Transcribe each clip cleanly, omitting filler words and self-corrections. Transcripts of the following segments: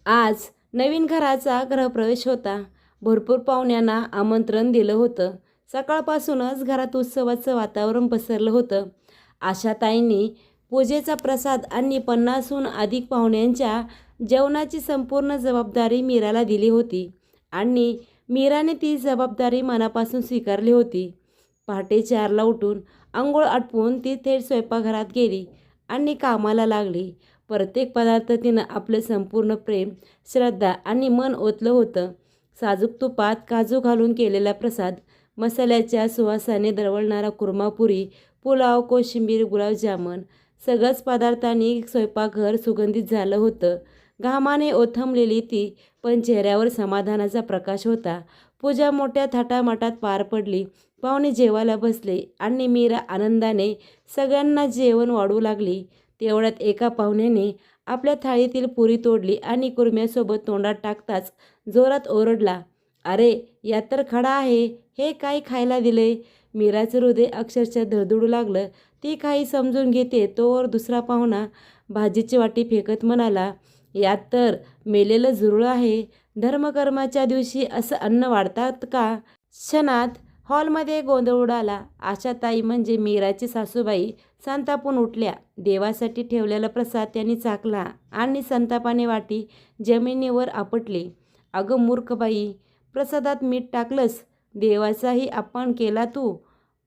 आज नवीन घराचा गृहप्रवेश होता. भरपूर पाहुण्यांना आमंत्रण दिलं होतं. सकाळपासूनच घरात उत्सवाचं वातावरण पसरलं होतं. आशाताईंनी पूजेचा प्रसाद आणि 50हून अधिक पाहुण्यांच्या जेवणाची संपूर्ण जबाबदारी मीराला दिली होती आणि मीराने ती जबाबदारी मनापासून स्वीकारली होती. पहाटे 4ला उठून अंघोळ आटपून ती थेट स्वयंपाकघरात गेली आणि कामाला लागली. प्रत्येक पदार्थ तिनं आपलं संपूर्ण प्रेम, श्रद्धा आणि मन ओतलं होतं. साजूक तुपात काजू घालून केलेला प्रसाद, मसाल्याच्या सुवासाने दरवळणारा कुर्मापुरी, पुलाव, कोशिंबीर, गुलाबजामन सगळंच पदार्थांनी स्वयंपाकघर सुगंधित झालं होतं. घामाने ओथंबलेली ती, पण चेहऱ्यावर समाधानाचा प्रकाश होता. पूजा मोठ्या थाटामाटात पार पडली. पाहुणे जेवायला बसले आणि मीरा आनंदाने सगळ्यांना जेवण वाढू लागली. तेवढ्यात एका पाहुण्याने आपल्या थाळीतील पुरी तोडली आणि कुर्म्यासोबत तोंडात टाकताच जोरात ओरडला, "अरे, यात तर खडा आहे. हे काही खायला दिले?" मीराचं हृदय अक्षरशः धडधडू लागलं. ती काही समजून घेते तोवर दुसरा पाहुणा भाजीची वाटी फेकत म्हणाला, "यात तर मेलेलं झुरळ आहे. धर्मकर्माच्या दिवशी असं अन्न वाढतात का?" क्षणात हॉलमध्ये गोंधळ उडाला. आशाताई म्हणजे मीराची सासूबाई संतापून उठल्या. देवासाठी ठेवलेला प्रसाद त्यांनी चाखला आणि संतापाने वाटी जमिनीवर आपटली. "अगं मूर्ख बाई, प्रसादात मीठ टाकलंस. देवाचाही अपमान केला तू.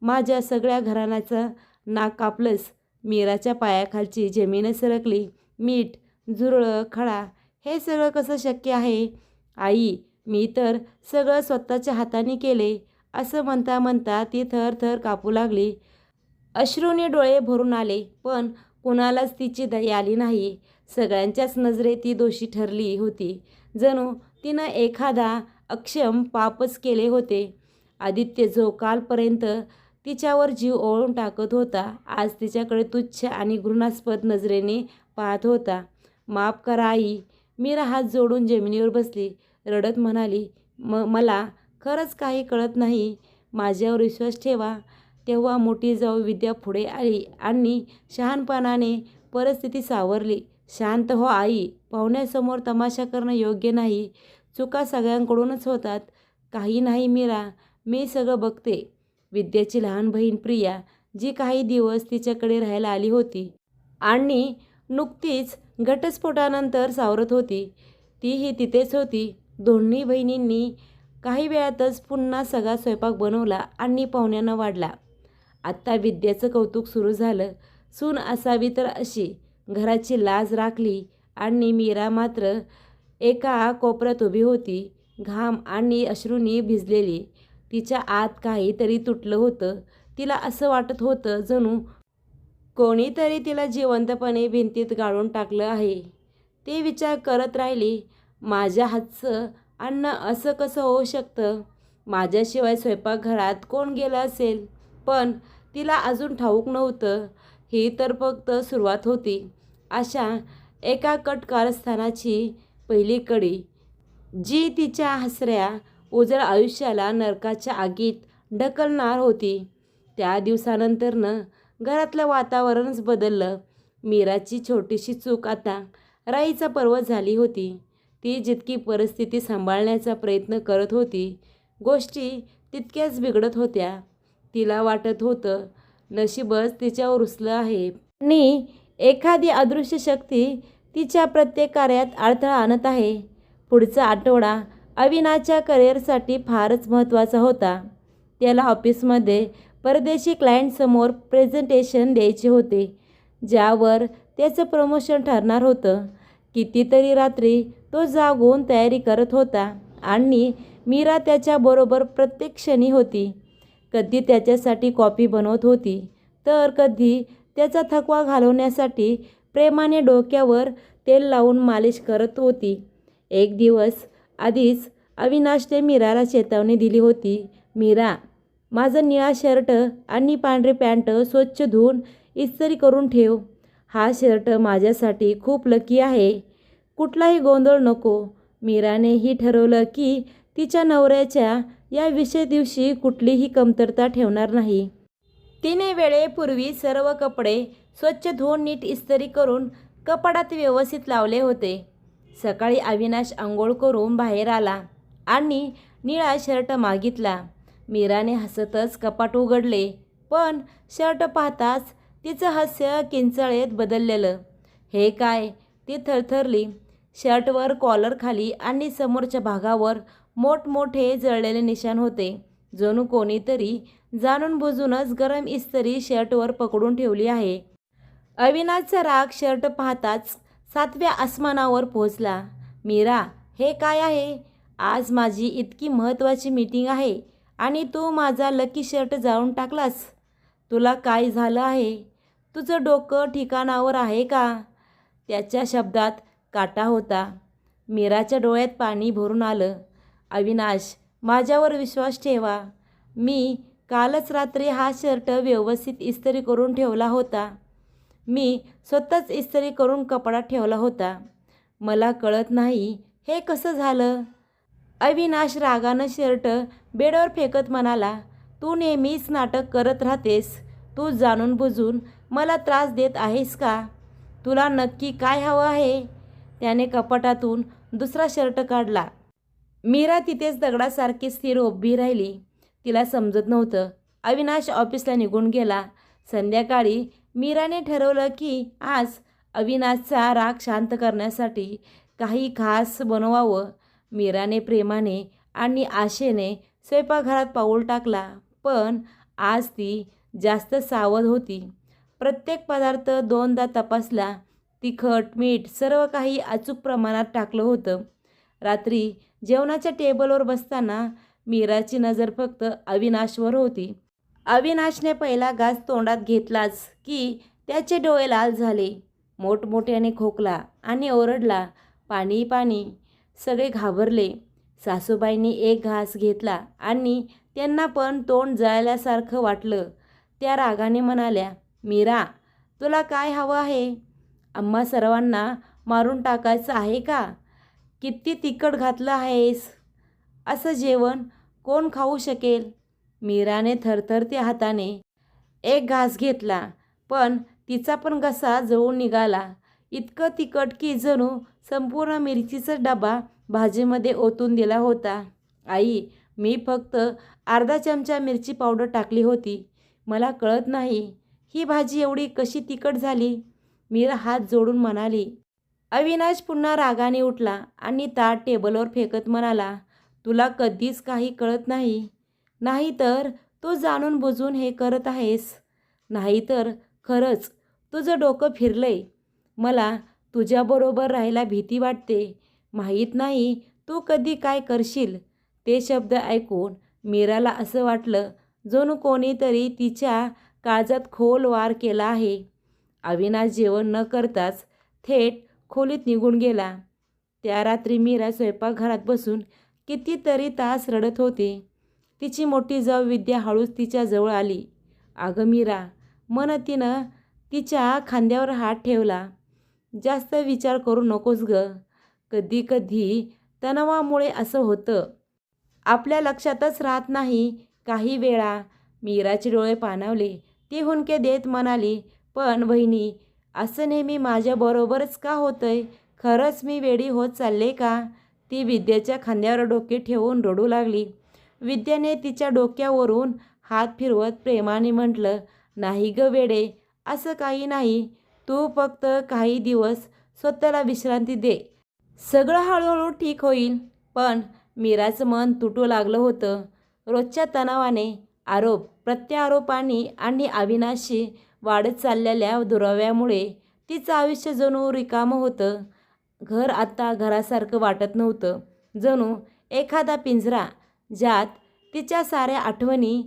माझ्या सगळ्या घराण्याचं नाक कापलंस." मीराच्या पायाखालची जमीन सरकली. "मीठ, झुरळं, खडा हे सगळं कसं शक्य आहे? आई, मी तर सगळं स्वतःच्या हाताने केले." असं म्हणता म्हणता ती थरथर कापू लागली. अश्रूने डोळे भरून आले, पण कुणालाच तिची दया आली नाही. सगळ्यांच्याच नजरेत ती दोषी ठरली होती. जणू तिनं एखादा अक्षम पापच केले होते. आदित्य जो कालपर्यंत तिच्यावर जीव ओवाळून टाकत होता, आज तिच्याकडे तुच्छ आणि घृणास्पद नजरेने पाहत होता. "माफ करा आई." मीरा हात जोडून जमिनीवर बसली. रडत म्हणाली, मला खरंच काही कळत नाही. माझ्यावर विश्वास ठेवा." तेव्हा मोठी जाऊ विद्या पुढे आली आणि शहाणपणाने परिस्थिती सावरली. "शांत हो आई. पाहुण्यासमोर तमाशा करणं योग्य नाही. चुका सगळ्यांकडूनच होतात." "काही नाही मीरा, मी सगळं बघते." विद्याची लहान बहीण प्रिया, जी काही दिवस तिच्याकडे राहायला आली होती आणि नुकतीच घटस्फोटानंतर सावरत होती, तीही तिथेच होती. दोन्ही बहिणींनी काही वेळातच पुन्हा सगळा स्वयंपाक बनवला आणि पाहुण्यांना वाढला. आत्ता विद्याचं कौतुक सुरू झालं. सून असावी तर अशी. घराची लाज राखली आणि मीरा मात्र एका कोपऱ्यात उभी होती, घाम आणि अश्रूंनी भिजलेली. तिच्या आत काहीतरी तुटलं होतं. तिला असं वाटत होतं जणू कोणीतरी तिला जिवंतपणे भिंतीत गाडून टाकलं आहे. ती विचार करत राहिली, माझ्या हातचं अन्न असं कसं होऊ शकतं? माझ्याशिवाय स्वयंपाकघरात कोण गेलं असेल? पण तिला अजून ठाऊक नव्हतं, ही तर फक्त सुरुवात होती. अशा एका कट कारस्थानाची पहिली कडी, जी तिच्या हसऱ्या उजळ आयुष्याला नरकाच्या आगीत ढकलणार होती. त्या दिवसानंतरनं घरातलं वातावरणच बदललं. मीराची छोटीशी चूक आता राईचा पर्वत झाली होती. ती जितकी परिस्थिती सांभाळण्याचा प्रयत्न करत होती, गोष्टी तितक्याच बिघडत होत्या. तिला वाटत होतं नशीबच तिच्यावर रुसलं आहे आणि एखादी अदृश्य शक्ती तिच्या प्रत्येक कार्यात अडथळा आणत आहे. पुढचा आठवडा अविनाच्या करिअरसाठी फारच महत्त्वाचा होता. त्याला ऑफिसमध्ये परदेशी क्लायंटसमोर प्रेझेंटेशन द्यायचे होते, ज्यावर त्याचं प्रमोशन ठरणार होतं. कितीतरी रात्री तो जागून तयारी करत होता आणि मीरा त्याच्याबरोबर प्रत्येक क्षणी होती. कधी त्याच्यासाठी कॉफी बनवत होती, तर कधी त्याचा थकवा घालवण्यासाठी प्रेमाने डोक्यावर तेल लावून मालिश करत होती. एक दिवस आधीच अविनाशने मीराला चेतावणी दिली होती, "मीरा, माझं निळा शर्ट आणि पांढरी पॅन्ट स्वच्छ धुवून इस्त्री करून ठेव. हा शर्ट माझ्यासाठी खूप लकी आहे. कुठलाही गोंधळ नको." मीरानेही ठरवलं की तिच्या नवऱ्याच्या या विशेष दिवशी कुठलीही कमतरता ठेवणार नाही. तिने वेळेपूर्वी सर्व कपडे स्वच्छ धुवून नीट इस्त्री करून कपाटात व्यवस्थित लावले होते. सकाळी अविनाश अंघोळ करून बाहेर आला आणि निळा शर्ट मागितला. मीराने हसतच कपाट उघडले, पण शर्ट पाहताच तिचं हास्य किंचाळीत बदललेलं. हे काय? ती थरथरली. शर्टवर कॉलर खाली आणि समोरच्या भागावर मोठमोठे जळलेले निशाण होते. जणू कोणीतरी जाणून बुजूनच गरम इस्त्री शर्टवर पकडून ठेवली आहे. अविनाशचा राग शर्ट पाहताच 7व्या आसमानावर पोहोचला. मीरा, हे काय आहे? आज माझी इतकी महत्त्वाची मीटिंग आहे आणि तू माझा लकी शर्ट जाळून टाकलास. तुला काय झालं आहे? तुझं डोकं ठिकाणावर आहे का? त्याच्या शब्दात काटा होता. मीराच्या डोळ्यात पाणी भरून आलं. अविनाश, माझ्यावर विश्वास ठेवा. मी कालच रात्री हा शर्ट व्यवस्थित इस्त्री करून ठेवला होता. मी स्वतःच इस्त्री करून कपड्यात ठेवला होता. मला कळत नाही हे कसं झालं? अविनाश रागानं शर्ट बेडवर फेकत म्हणाला, तू नेहमीच नाटक करत राहतेस. तू जाणून बुजून मला त्रास देत आहेस का? तुला नक्की काय हवं आहे? त्याने कपाटातून दुसरा शर्ट काढला. मीरा तिथेच दगडासारखी स्थिर उभी राहिली. तिला समजत नव्हतं. अविनाश ऑफिसला निघून गेला. संध्याकाळी मीराने ठरवलं की आज अविनाशचा राग शांत करण्यासाठी काही खास बनवावं. मीराने प्रेमाने आणि आशेने स्वयंपाकघरात पाऊल टाकला, पण आज ती जास्त सावध होती. प्रत्येक पदार्थ 2दा तपासला. तिखट, मीठ सर्व काही अचूक प्रमाणात टाकलं होतं. रात्री जेवणाच्या टेबलवर बसताना मीराची नजर फक्त अविनाशवर होती. अविनाशने पहिला घास तोंडात घेतलाच की त्याचे डोळे लाल झाले. मोठमोठ्याने खोकला आणि ओरडला, पाणी पाणी. सगळे घाबरले. सासूबाईंनी एक घास घेतला आणि त्यांना पण तोंड जळल्यासारखं वाटलं. त्या रागाने म्हणाल्या, मीरा, तुला काय हवं आहे? आम्हा सर्वांना मारून टाकायचं आहे का? किती तिखट घातलं आहेस? असं जेवण कोण खाऊ शकेल? मीराने थरथरत्या हाताने एक घास घेतला, पण तिचा पण घसा जळून निघाला. इतकं तिखट की जणू संपूर्ण मिरचीचा डबा भाजीमध्ये ओतून दिला होता. आई, मी फक्त अर्धा चमचा मिरची पावडर टाकली होती. मला कळत नाही ही भाजी एवढी कशी तिखट झाली. मीरा हात जोडून म्हणाली. अविनाश पुन्हा रागाने उठला आणि ताट टेबलवर फेकत म्हणाला, तुला कधीच काही कळत नाही. नाहीतर तू जाणून बुजून हे करत आहेस. नाहीतर खरंच तुझं डोकं फिरलंय. मला तुझ्याबरोबर राहायला भीती वाटते. माहीत नाही तू कधी काय करशील. ते शब्द ऐकून मीराला असं वाटलं जणू कोणीतरी तिच्या काळजात खोल वार केला आहे. अविनाश जेवण न करताच थेट खोलीत निघून गेला. त्या रात्री मीरा स्वयंपाकघरात बसून कितीतरी तास रडत होती. तिची मोठी जाऊ विद्या हळूच तिच्या जवळ आली. अगं मीरा, तिनं तिच्या खांद्यावर हात ठेवला. जास्त विचार करू नकोस ग. कधी कधी तणावामुळे असं होतं. आपल्या लक्षातच राहत नाही. काही वेळा मीराचे डोळे पाणावले. ती हुंदके देत म्हणाली, पण बहिणी, असं नेहमी माझ्याबरोबरच का होतंय? खरंच मी वेडी होत चालले का? ती विद्याच्या खांद्यावर डोके ठेवून रडू लागली. विद्याने तिच्या डोक्यावरून हात फिरवत प्रेमाने म्हटलं, नाही ग वेडे, असं काही नाही. तू फक्त काही दिवस स्वतःला विश्रांती दे. सगळं हळूहळू ठीक होईल. पण मीराचं मन तुटू लागलं होतं. रोजच्या तणावाने, आरोप प्रत्यारोपांनी आणि अविनाशी वाढत चाललेल्या दुराव्यामुळे तिचं आयुष्य जणू रिकामं होतं. घर आता घरासारखं वाटत नव्हतं. जणू एखादा पिंजरा ज्यात तिच्या साऱ्या आठवणी,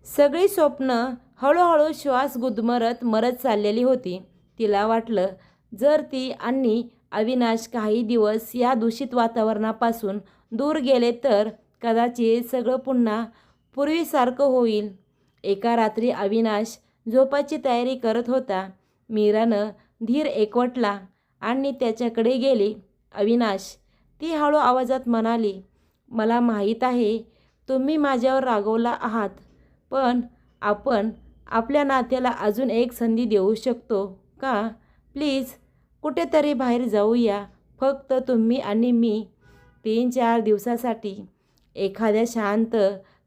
सगळी स्वप्नं हळूहळू श्वास गुदमरत मरत चाललेली होती. तिला वाटलं जर ती आणि अविनाश काही दिवस या दूषित वातावरणापासून दूर गेले तर कदाचित सगळं पुन्हा पूर्वीसारखं होईल. एका रात्री अविनाश झोपाची तयारी करत होता. मीरानं धीर एकवटला आणि त्याच्याकडे गेली. अविनाश, ती हळू आवाजात म्हणाली, मला माहीत आहे तुम्ही माझ्यावर रागवला आहात, पण आपण आपल्या नात्याला अजून एक संधी देऊ शकतो का? प्लीज कुठेतरी बाहेर जाऊया. फक्त तुम्ही आणि मी. 3-4 दिवसासाठी एखाद्या शांत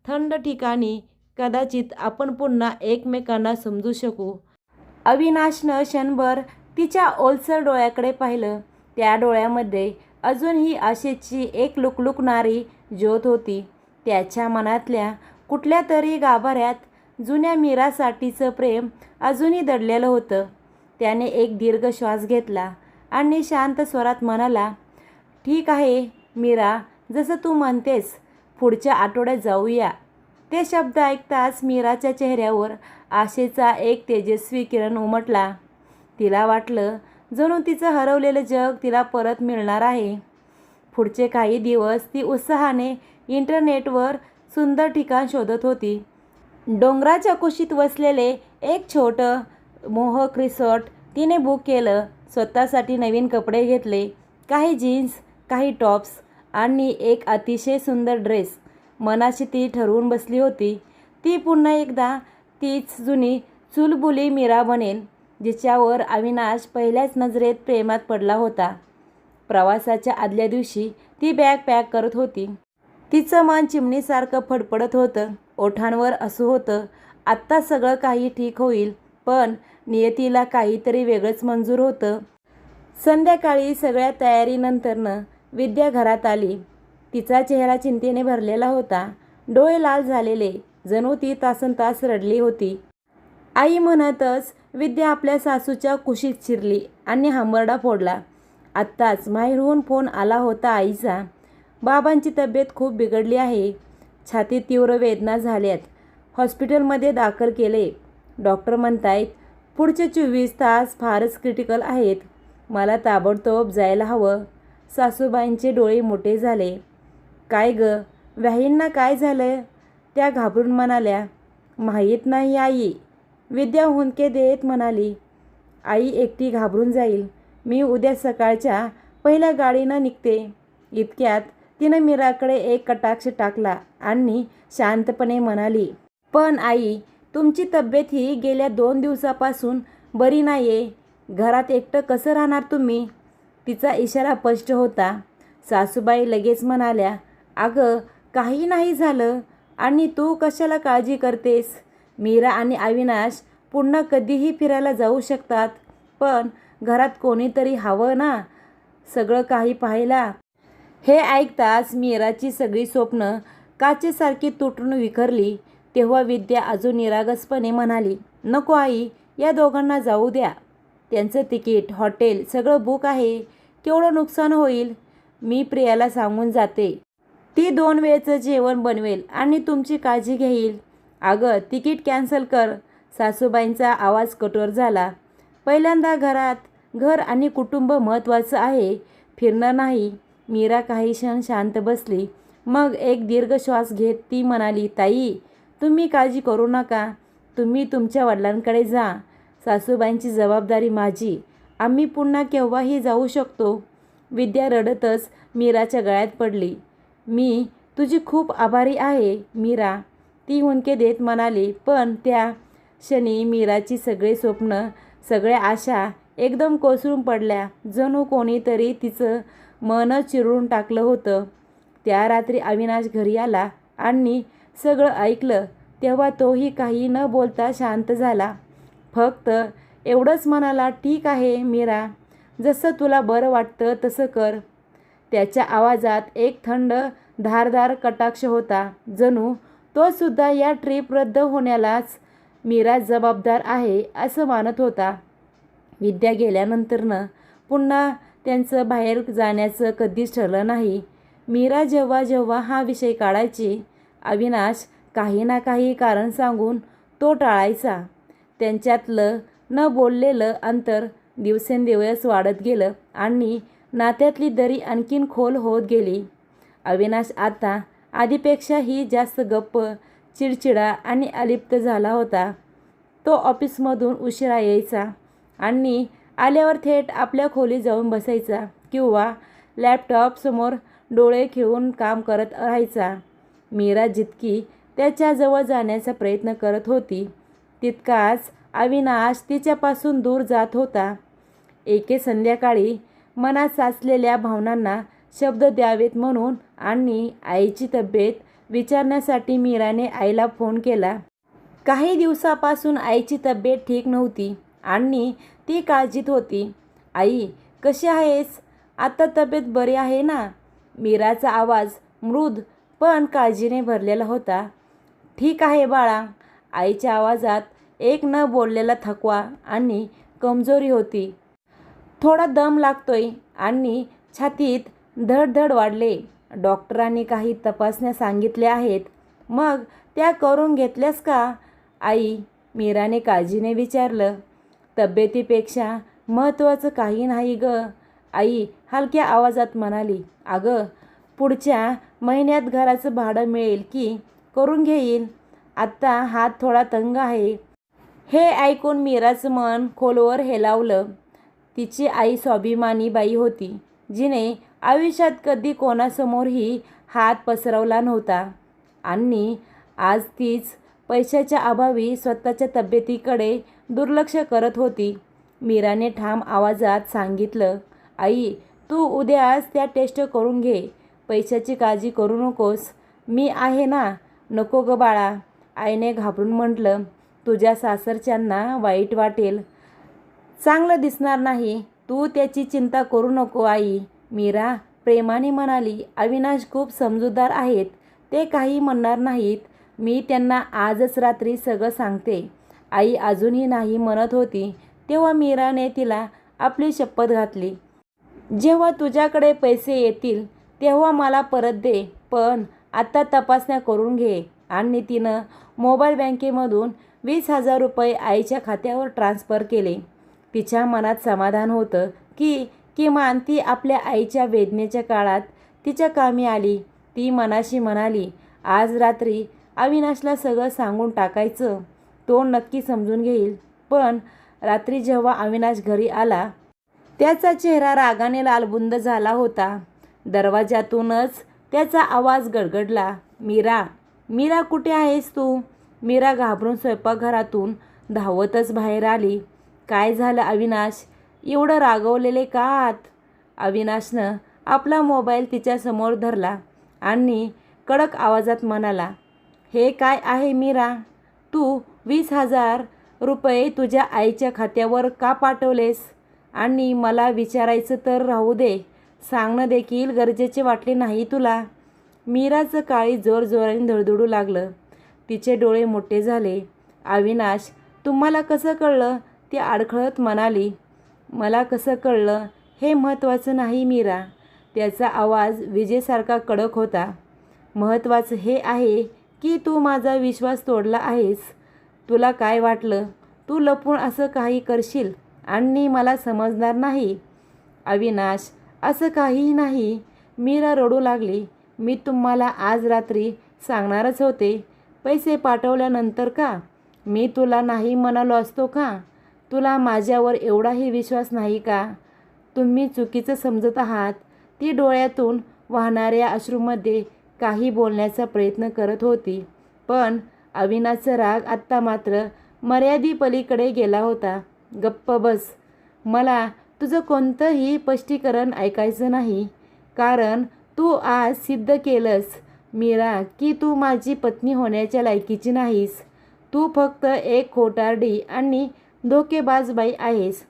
थंड ठिकाणी. कदाचित आपण पुन्हा एकमेकांना समजू शकू. अविनाशनं क्षणभर तिच्या ओलसर डोळ्याकडे पाहिलं. त्या डोळ्यामध्ये अजूनही आशेची एक लुकलुकणारी ज्योत होती. त्याच्या मनातल्या कुठल्या तरी गाभाऱ्यात जुन्या मीरासाठीचं प्रेम अजूनही दडलेलं होतं. त्याने एक दीर्घ श्वास घेतला आणि शांत स्वरात म्हणाला, ठीक आहे मीरा, जसं तू म्हणतेस. पुढच्या आठवड्यात जाऊया. ते शब्द ऐकताच मीराच्या चेहऱ्यावर आशेचा एक तेजस्वी किरण उमटला. तिला वाटलं जणू तिचं हरवलेलं जग तिला परत मिळणार आहे. पुढचे काही दिवस ती उत्साहाने इंटरनेटवर सुंदर ठिकाण शोधत होती. डोंगराच्या कुशीत वसलेले एक छोटं मोहक रिसॉर्ट तिने बुक केलं. स्वतःसाठी नवीन कपडे घेतले. काही जीन्स, काही टॉप्स आणि एक अतिशय सुंदर ड्रेस. मनाशी ती ठरवून बसली होती, ती पुन्हा एकदा तीच जुनी चुलबुली मीरा बनेल, जिच्यावर अविनाश पहिल्याच नजरेत प्रेमात पडला होता. प्रवासाच्या आदल्या दिवशी ती बॅग पॅक करत होती. तिचं मन चिमणीसारखं फडफडत होतं. ओठांवर हसू होतं. आत्ता सगळं काही ठीक होईल. पण नियतीला काहीतरी वेगळंच मंजूर होतं. संध्याकाळी सगळ्या तयारीनंतरनं विद्या घरात आली. तिचा चेहरा चिंतेने भरलेला होता. डोळे लाल झालेले, जणू ती तासनतास रडली होती. आई म्हणतच विद्या आपल्या सासूच्या कुशीत शिरली आणि हांबरडा फोडला. आत्ताच माहेरहून फोन आला होता आईचा. बाबांची तब्येत खूप बिघडली आहे. छातीत तीव्र वेदना झाल्यात. हॉस्पिटलमध्ये दाखल केले. डॉक्टर म्हणतायत पुढचे 24 तास फारच क्रिटिकल आहेत. मला ताबडतोब जायला हवं. सासूबाईंचे डोळे मोठे झाले. काय ग, व्याहींना काय झालं? त्या घाबरून म्हणाल्या. माहीत नाही आई, विद्या हुंदके देत म्हणाली. आई एकटी घाबरून जाईल. मी उद्या सकाळच्या पहिल्या गाडीनं निघते. इतक्यात तिनं मीराकडे एक कटाक्ष टाकला आणि शांतपणे म्हणाली, पण आई, तुमची तब्येत ही गेल्या 2 दिवसापासून बरी नाही आहे. घरात एकटं कसं राहणार तुम्ही? तिचा इशारा स्पष्ट होता. सासूबाई लगेच म्हणाल्या, अगं काही नाही झालं आणि तू कशाला काळजी करतेस? मीरा आणि अविनाश पुन्हा कधीही फिरायला जाऊ शकतात. पण घरात कोणीतरी हवं ना सगळं काही पाहायला. हे ऐकताच मीराची सगळी स्वप्नं काचेसारखी तुटून विखरली. तेव्हा विद्या अजून निरागसपणे म्हणाली, नको आई, या दोघांना जाऊ द्या. त्यांचं तिकीट, हॉटेल सगळं बुक आहे. केवढं नुकसान होईल. मी प्रियाला सांगून जाते. ती 2 वेळचं जेवण बनवेल आणि तुमची काळजी घेईल. अगं तिकीट कॅन्सल कर. सासूबाईंचा आवाज कठोर झाला. पहिल्यांदा घर आणि कुटुंब महत्त्वाचं आहे, फिरणं नाही. मीरा काही क्षण शांत बसली. मग एक दीर्घ श्वास घेत ती म्हणाली, ताई, तुम्ही काळजी करू नका. तुम्ही तुमच्या वडिलांकडे जा. सासूबाईंची जबाबदारी माझी. आम्ही पुन्हा केव्हाही जाऊ शकतो. विद्या रडतच मीराच्या गळ्यात पडली. मी तुझी खूप आभारी आहे मीरा, ती हुंदके देत म्हणाली. पण त्या क्षणी मीराची सगळे स्वप्न, सगळ्या आशा एकदम कोसळून पडल्या. जणू कोणीतरी तिचं मन चिरून टाकलं होतं. त्या रात्री अविनाश घरी आला आणि सगळं ऐकलं. तेव्हा तोही काही न बोलता शांत झाला. फक्त एवढंच म्हणाला, ठीक आहे मीरा, जसं तुला बरं वाटतं तसं कर. त्याच्या आवाजात एक थंड धारदार कटाक्ष होता. जणू तो सुद्धा या ट्रिप रद्द होण्यालाच मीरा जबाबदार आहे असं मानत होता. विद्या गेल्यानंतरनं पुन्हा त्यांचं बाहेर जाण्याचं कधीच ठरलं नाही. मीरा जेव्हा हा विषय काढायची, अविनाश काही ना काही कारण सांगून तो टाळायचा. त्यांच्यातलं न बोललेलं अंतर दिवसेंदिवस वाढत गेलं आणि नात्यातली दरी आणखीन खोल होत गेली. अविनाश आता आधीपेक्षाही जास्त गप्प, चिडचिडा आणि अलिप्त झाला होता. तो ऑफिसमधून उशिरा यायचा आणि आल्यावर थेट आपल्या खोलीत जाऊन बसायचा किंवा लॅपटॉपसमोर डोळे खिळून काम करत राहायचा. मीरा जितकी त्याच्याजवळ जाण्याचा प्रयत्न करत होती, तितकाच अविनाश तिच्यापासून दूर जात होता. एके संध्याकाळी मनात साचलेल्या भावनांना शब्द द्यावेत म्हणून आणि आईची तब्येत विचारण्यासाठी मीराने आईला फोन केला. काही दिवसापासून आईची तब्येत ठीक नव्हती आणि ती काळजीत होती. आई, कशी आहेस? आता तब्येत बरी आहे ना? मीराचा आवाज मृदू पण काळजीने भरलेला होता. ठीक आहे बाळा. आईच्या आवाजात एक न बोललेला थकवा आणि कमजोरी होती. थोडा दम लागतोय आणि छातीत धडधड वाढले. डॉक्टरांनी काही तपासण्या सांगितल्या आहेत. मग त्या करून घेतल्यास का? आई, मीराने काळजीने विचारलं. तब्येतीपेक्षा महत्त्वाचं काही नाही ग, आई हलक्या आवाजात म्हणाली. अगं, पुढच्या महिन्यात घराचं भाडं मिळेल की करून घेईन. आत्ता हात थोडा तंग आहे. हे ऐकून मीराचं मन खोलवर हेलावलं. तिची आई स्वाभिमानी बाई होती, जिने आयुष्यात कधी कोणासमोरही हात पसरवला नव्हता आणि आज तीच पैशाच्या अभावी स्वतःच्या तब्येतीकडे दुर्लक्ष करत होती. मीराने ठाम आवाजात सांगितलं, आई, तू उद्याच त्या टेस्ट करून घे. पैशाची काळजी करू नकोस, मी आहे ना. नको ग बाळा, आईने घाबरून म्हटलं. तुझ्या सासरच्यांना वाईट वाटेल, चांगलं दिसणार नाही. तू त्याची चिंता करू नको आई, मीरा प्रेमाने म्हणाली. अविनाश खूप समजूतदार आहेत, ते काही म्हणणार नाहीत. मी त्यांना आजच रात्री सगळं सांगते. आई अजूनही नाही म्हणत होती तेव्हा मीराने तिला आपली शपथ घातली. जेव्हा तुझ्याकडे पैसे येतील तेव्हा मला परत दे, पण आत्ता तपासण्या करून घे. आणि तिनं मोबाईल बँकेमधून 20,000 रुपये आईच्या खात्यावर ट्रान्स्फर केले. तिच्या मनात समाधान होतं की किमान ती आपल्या आईच्या वेदनेच्या काळात तिच्या कामी आली. ती मनाशी म्हणाली, आज रात्री अविनाशला सगळं सांगून टाकायचं. तो नक्की समजून घेईल. पण रात्री जेव्हा अविनाश घरी आला त्याचा चेहरा रागाने लालबुंद झाला होता. दरवाजातूनच त्याचा आवाज गडगडला. मीरा, मीरा कुठे आहेस तू? मीरा घाबरून स्वयंपाकघरातून धावतच बाहेर आली. काय झालं अविनाश? एवढं रागवलेले का आहात? अविनाशनं आपला मोबाईल तिच्यासमोर धरला आणि कडक आवाजात म्हणाला, हे काय आहे मीरा? तू 20,000 रुपये तुझ्या आईच्या खात्यावर का पाठवलेस? आणि मला विचारायचं तर राहू दे, सांगणं देखील गरजेचे वाटले नाही तुला? मीराचं काळी जोरजोराने धडधडू लागलं. तिचे डोळे मोठे झाले. अविनाश, तुम्हाला कसं कळलं? ती अडखळत म्हणाली. मला कसं कळलं हे महत्त्वाचं नाही मीरा. त्याचा आवाज विजेसारखा कडक होता. महत्त्वाचं हे आहे की तू माझा विश्वास तोडला आहेस. तुला काय वाटलं तू लपून असं काही करशील आणि मला समजणार नाही? अविनाश, असं काहीही नाही. मीरा रडू लागली. मी तुम्हाला आज रात्री सांगणारच होते. पैसे पाठवल्यानंतर का? मी तुला नाही म्हणालो असतो का? तुला माझ्यावर एवढाही विश्वास नाही का? तुम्ही चुकीचं समजत आहात. ती डोळ्यातून वाहणाऱ्या अश्रूमध्ये काही बोलण्याचा प्रयत्न करत होती, पण अविनाशचा राग आत्ता मात्र मर्यादेपलीकडे गेला होता. गप्प बस. मला तुझं कोणतंही स्पष्टीकरण ऐकायचं नाही, कारण तू आज सिद्ध केलंस मीरा की तू माझी पत्नी होण्याच्या लायकीची नाहीस. तू फक्त एक खोटारडी आणि धोकेबाज बाई आहेस.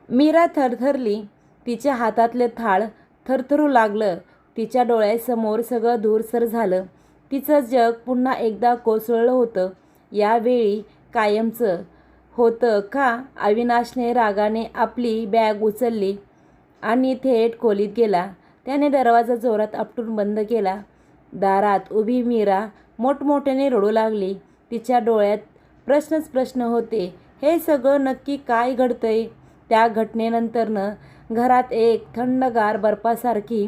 मीरा थरथरली. तिच्या हातातले थाळ थरथरू लागलं. तिच्या डोळ्यासमोर सगळं धूरसर झालं. तिचं जग पुन्हा एकदा कोसळलं होतं. यावेळी कायमचं होतं का? अविनाशने रागाने आपली बॅग उचलली आणि थेट खोलीत गेला. त्याने दरवाजा जोरात आपटून बंद केला. दारात उभी मीरा मोठमोठ्याने रडू लागली. तिच्या डोळ्यात प्रश्नच प्रश्न होते. हे सगळं नक्की काय घडतंय? त्या घटनेनंतरनं घरात एक थंडगार बर्फासारखी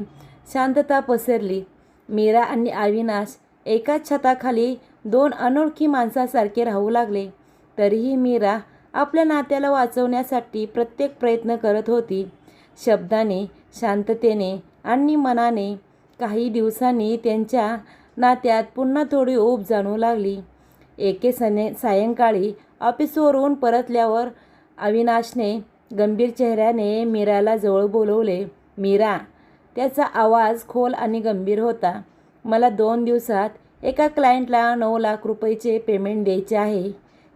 शांतता पसरली. मीरा आणि अविनाश एकाच छताखाली दोन अनोळखी माणसासारखे राहू लागले. तरीही मीरा आपल्या नात्याला वाचवण्यासाठी प्रत्येक प्रयत्न करत होती. शब्दाने, शांततेने आणि मनाने. काही दिवसांनी त्यांच्या नात्यात पुन्हा थोडी ऊब जाणवू लागली. एके सायंकाळी ऑफिसवरून परतल्यावर अविनाशने गंभीर चेहऱ्याने मीराला जवळ बोलवले. मीरा, त्याचा आवाज खोल आणि गंभीर होता. मला 2 दिवसात एका क्लायंटला 9 लाख रुपयाचे पेमेंट द्यायचे आहे.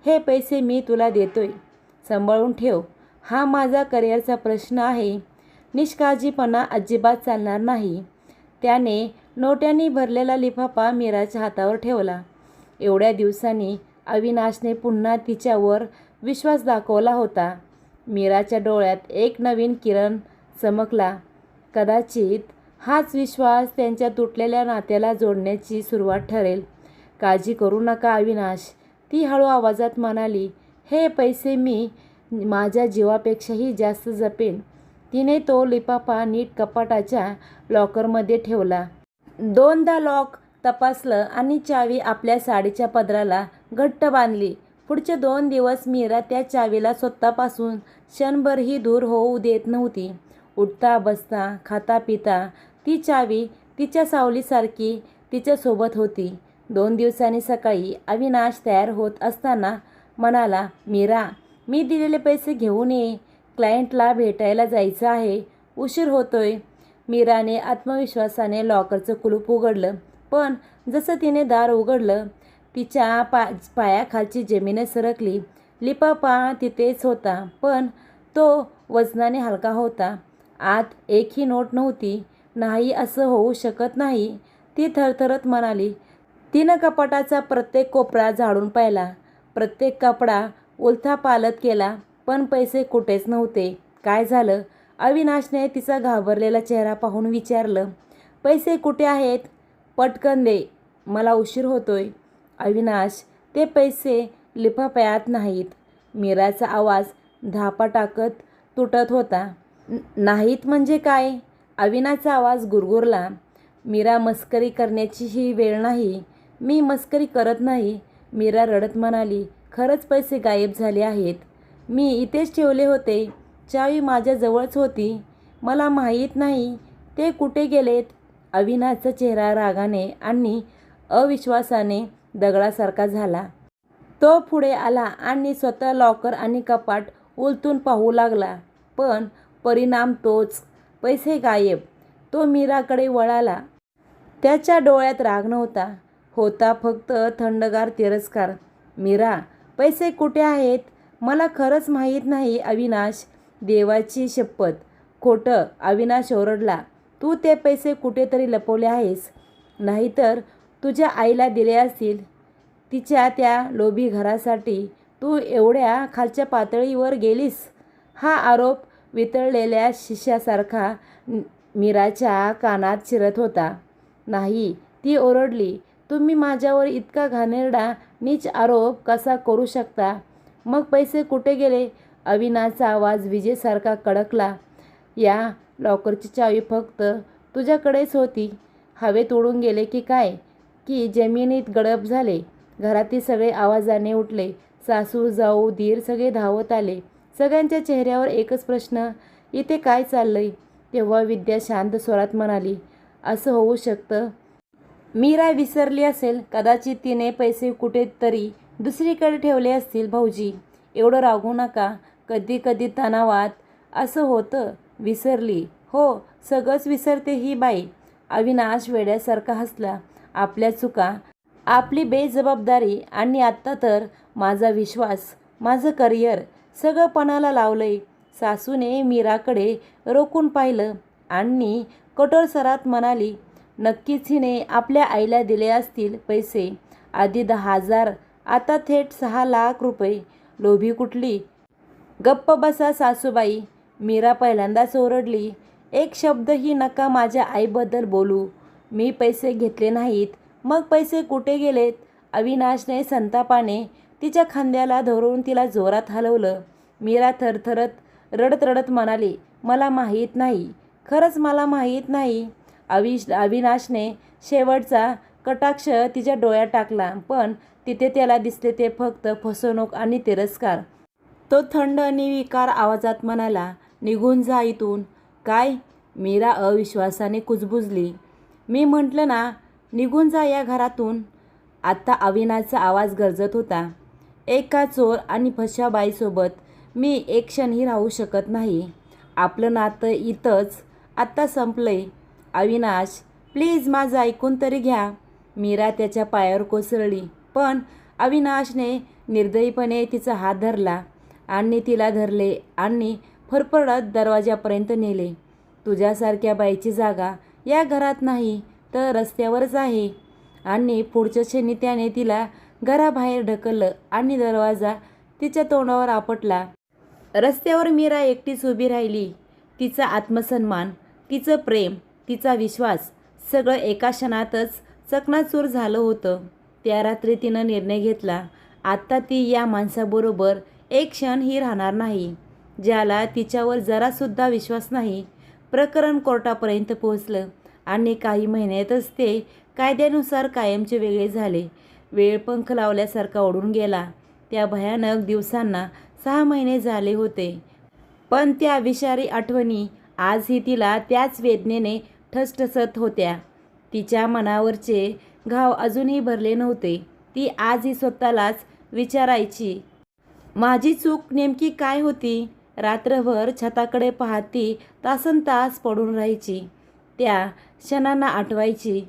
हे पैसे मी तुला देतोय. सांभाळून ठेव. हा माझा करिअरचा प्रश्न आहे. निष्काळजीपणा अजिबात चालणार नाही. त्याने नोट्यांनी भरलेला लिफाफा मीराच्या हातावर ठेवला. एवढ्या दिवसांनी अविनाशने पुन्हा तिच्यावर विश्वास दाखवला होता. मीराच्या डोळ्यात एक नवीन किरण चमकला. कदाचित हाच विश्वास त्यांच्या तुटलेल्या नात्याला जोडण्याची सुरुवात ठरेल. काळजी करू नका अविनाश, ती हळू आवाजात म्हणाली. हे पैसे मी माझ्या जीवापेक्षाही जास्त जपेन. तिने तो लिफाफा नीट कपाटाच्या लॉकरमध्ये ठेवला. 2दा लॉक तपासलं आणि चावी आपल्या साडीच्या पदराला घट्ट बांधली. पुढचे 2 दिवस मीरा त्या चावीला स्वतःपासून क्षणभरही दूर होऊ देत नव्हती. उठता बसता खाता पिता ती चावी तिच्या सावलीसारखी तिच्यासोबत होती. 2 दिवसांनी सकाळी अविनाश तयार होत असताना म्हणाला, मीरा, मी दिलेले पैसे घेऊन ये. क्लायंटला भेटायला जायचं आहे. उशीर होतोय. मीराने आत्मविश्वासाने लॉकरचं कुलूप उघडलं. पण जसं तिने दार उघडलं तिच्या पायाखालची जमीन सरकली. लिफाफा तिथेच होता, पण तो वजनाने हलका होता. आत एकही नोट नव्हती. नाही, असं होऊ शकत नाही, ती थरथरत म्हणाली. तिनं कपाटाचा प्रत्येक कोपरा झाडून पाहिला. प्रत्येक कपडा उलथापालथ केला, पण पैसे कुठेच नव्हते. काय झालं? अविनाशने तिचा घाबरलेला चेहरा पाहून विचारलं. पैसे कुठे आहेत? पटकन दे, मला उशीर होतोय. अविनाश, ते पैसे लिफाफ्यात नाहीत. मीराचा आवाज धापा टाकत तुटत होता. नाहीत म्हणजे काय? अविनाशचा आवाज गुरगुरला. मीरा, मस्करी करण्याची ही वेळ नाही. मी मस्करी करत नाही. मीरा रडत म्हणाली. खरंच पैसे गायब झाले आहेत. मी इथेच ठेवले होते. चावी माझ्याजवळच होती. मला माहीत नाही ते कुठे गेलेत. अविनाशचा चेहरा रागाने आणि अविश्वासाने दगडासारखा झाला. तो पुढे आला आणि स्वतः लॉकर आणि कपाट उलटून पाहू लागला. पण परिणाम तोच, पैसे गायब. तो मीराकडे वळाला. त्याच्या डोळ्यात राग नव्हता, होता फक्त थंडगार तिरस्कार. मीरा, पैसे कुठे आहेत? मला खरंच माहीत नाही अविनाश, देवाची शपथ. खोटं. अविनाश ओरडला. तू ते पैसे कुठेतरी लपवले आहेस. नाहीतर तुझ्या आईला दिले असतील. तिच्या त्या लोभी घरासाठी तू एवढ्या खालच्या पातळीवर गेलीस. हा आरोप वितळलेल्या शिशासारखा मीराच्या कानात शिरत होता. नाही, ती ओरडली. तुम्ही माझ्यावर इतका घाणेरडा नीच आरोप कसा करू शकता? मग पैसे कुठे गेले? अविनाशचा आवाज विजेसारखा कडकला. या लॉकरची चावी फक्त तुझ्याकडेच होती. हवेत उडून गेले की काय? की जमिनीत गडप झाले? घरातील सगळे आवाजाने उठले. सासू, जाऊ, दीर सगळे धावत आले. सगळ्यांच्या चेहऱ्यावर एकच प्रश्न, इथे काय चाललंय? तेव्हा विद्या शांत स्वरात म्हणाली, असं होऊ शकतं. मीरा विसरली असेल. कदाचित तिने पैसे कुठेतरी दुसरीकडे ठेवले असतील. भाऊजी, एवढं रागवू नका. कधी कधी तणावात असं होतं. विसरली? हो, सगळंच विसरते ही बाई. अविनाश वेड्यासारखा हसला. आपल्या चुका, आपली बेजबाबदारी आणि आत्ता तर माझा विश्वास, माझं करिअर सगळं पणाला लावलंय. सासूने मीराकडे रोखून पाहिलं आणि कठोर स्वरात म्हणाली, नक्कीच हिने आपल्या आईला दिले असतील पैसे. आधी 10,000, आता थेट 6 लाख रुपये. लोभी कुठली? गप्प बसा सासूबाई. मीरा पहिल्यांदाच ओरडली. एक शब्दही नका माझ्या आईबद्दल बोलू. मी पैसे घेतले नाहीत. मग पैसे कुठे गेलेत? अविनाशने संतापाने तिच्या खांद्याला धरून तिला जोरात हलवलं. मीरा थरथरत रडत रडत म्हणाली, मला माहीत नाही. खरंच मला माहीत नाही. अविनाशने शेवटचा कटाक्ष तिच्या डोळ्यात टाकला, पण तिथे त्याला दिसले ते फक्त फसवणूक आणि तिरस्कार. तो थंड आणि विकार आवाजात म्हणाला, निघून जा इथून. काय? मीरा अविश्वासाने कुजबुजली. मी म्हटलं ना, निघून जा या घरातून. आता अविनाशचा आवाज गरजत होता. एका चोर आणि फसव्या बाईसोबत मी एक क्षणही राहू शकत नाही. आपलं नातं इथंच आत्ता संपलंय. अविनाश, प्लीज माझं ऐकून तरी घ्या. मीरा त्याच्या पायावर कोसळली, पण अविनाशने निर्दयीपणे तिचा हात धरला आणि तिला धरले आणि फरफरत दरवाजापर्यंत नेले. तुझ्यासारख्या बाईची जागा या घरात नाही तर रस्त्यावरच आहे. आणि पुढच्या क्षणी त्याने तिला घराबाहेर ढकललं आणि दरवाजा तिच्या तोंडावर आपटला. रस्त्यावर मीरा एकटीच उभी राहिली. तिचा आत्मसन्मान, तिचं प्रेम, तिचा विश्वास सगळं एका क्षणातच चकनाचूर झालं होतं. त्या रात्री तिनं निर्णय घेतला, आत्ता ती या माणसाबरोबर एक क्षणही राहणार नाही, ज्याला तिच्यावर जरासुद्धा विश्वास नाही. प्रकरण कोर्टापर्यंत पोहोचलं आणि काही महिन्यातच ते कायद्यानुसार कायमचे वेगळे झाले. वेळ पंख लावल्यासारखा ओढून गेला. त्या भयानक दिवसांना 6 महिने झाले होते, पण त्या विषारी आठवणी आजही तिला त्याच वेदनेने ठसठसत होत्या. तिच्या मनावरचे घाव अजूनही भरले नव्हते. ती आजही स्वतःलाच विचारायची, माझी चूक नेमकी काय होती? रात्रभर छताकडे पाहती तासनतास पडून राहायची. त्या क्षणांना आठवायची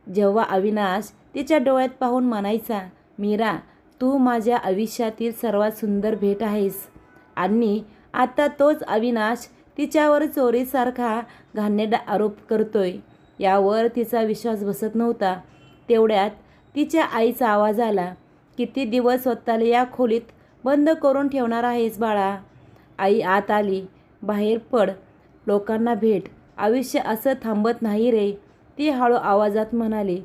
जेव्हा अविनाश तिच्या डोळ्यात पाहून म्हणायचा, मीरा, तू माझ्या आयुष्यातील सर्वात सुंदर भेट आहेस. आणि आता तोच अविनाश तिच्यावर चोरीसारखा घाणेरडा आरोप करतोय. यावर तिचा विश्वास बसत नव्हता. तेवढ्यात तिच्या आईचा आवाज आला, किती दिवस स्वतःला या खोलीत बंद करून ठेवणार आहेस बाळा? आई आत आली. बाहेर पड, लोकांना भेट. आयुष्य असं थांबत नाही रे, ती हळू आवाजात म्हणाली.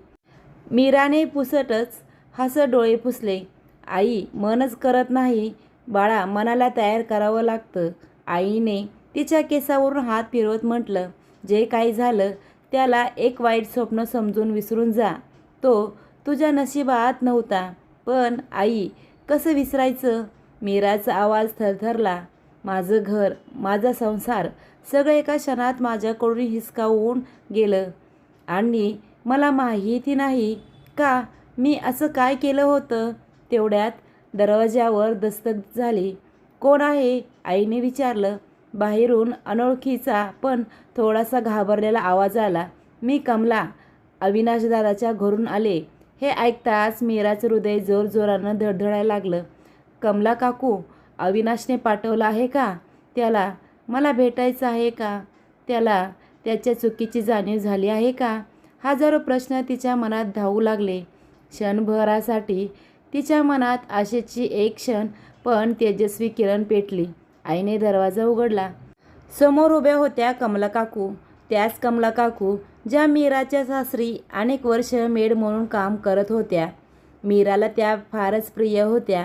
मीराने पुसटच हसत डोळे पुसले. आई, मनच करत नाही बाळा, मनाला तयार करावं लागतं. आईने तिच्या केसावरून हात फिरवत म्हटलं, जे काही झालं त्याला एक वाईट स्वप्न समजून विसरून जा. तो तुझ्या नशिबात नव्हता. पण आई, कसं विसरायचं? मीराचा आवाज थरथरला. माझं घर, माझा संसार सगळं एका क्षणात माझ्याकडून हिसकावून गेलं. आणि मला माहिती नाही का मी असं काय केलं होतं. तेवढ्यात दरवाजावर दस्तक झाली. कोण आहे? आईने विचारलं. बाहेरून अनोळखीचा पण थोडासा घाबरलेला आवाज आला. मी कमला, अविनाशदादाच्या घरून आले. हे ऐकताच मीराचं हृदय जोरजोरानं धडधडायला लागलं. कमला काकू, अविनाशने पाठवलं आहे का? त्याला मला भेटायचं आहे का? त्याला त्याच्या चुकीची जाणीव झाली आहे का? हजारो प्रश्न तिच्या मनात धावू लागले. क्षणभरासाठी तिच्या मनात आशेची एक क्षण पण तेजस्वी किरण पेटली. आईने दरवाजा उघडला. समोर उभ्या होत्या कमला काकू. त्याच कमला काकू ज्या मीराच्या सासरी अनेक वर्ष मेड म्हणून काम करत होत्या. मीराला त्या फारच प्रिय होत्या.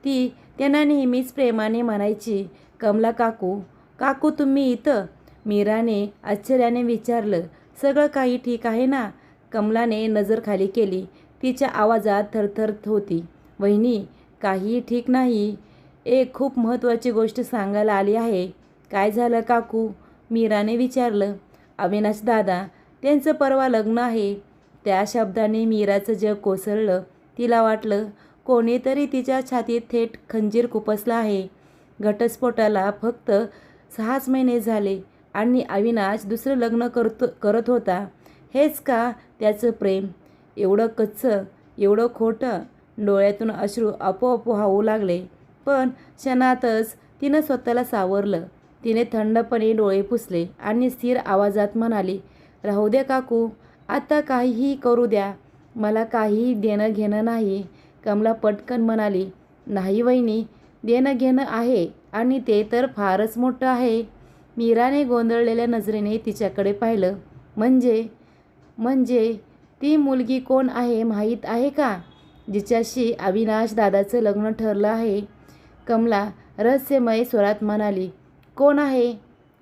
ती त्यांना नेहमीच प्रेमाने म्हणायची, कमला काकू. काकू, तुम्ही इथं? मीराने आश्चर्याने विचारलं. सगळं काही ठीक आहे ना? कमलाने नजर खाली केली. तिच्या आवाजात थरथर होती. वहिनी, काहीही ठीक नाही. एक खूप महत्त्वाची गोष्ट सांगायला आली आहे. काय झालं काकू? मीराने विचारलं. अविनाश दादा, त्यांचं परवा लग्न आहे. त्या शब्दाने मीराचं जग कोसळलं. तिला वाटलं कोणीतरी तिच्या छातीत थेट खंजीर खुपसला आहे. घटस्फोटाला फक्त 6च महिने झाले आणि अविनाश दुसरं लग्न करत होता. हेच का त्याचं प्रेम? एवढं कच्चं, एवढं खोटं. डोळ्यातून अश्रू आपोआप वाहू लागले. पण क्षणातच तिनं स्वतःला सावरलं. तिने थंडपणे डोळे पुसले आणि स्थिर आवाजात म्हणाली, राहू द्या काकू, आता काहीही करू द्या. मला काहीही देणं घेणं नाही. कमला पटकन म्हणाली, नाही वहिनी, देणं घेणं आहे आणि ते तर फारच मोठं आहे. मीराने गोंधळलेल्या नजरेने तिच्याकडे पाहिलं. म्हणजे ती मुलगी कोण आहे माहीत आहे का? जिच्याशी अविनाश दादाचं लग्न ठरलं आहे. कमला रहस्यमय स्वरात म्हणाली. कोण आहे?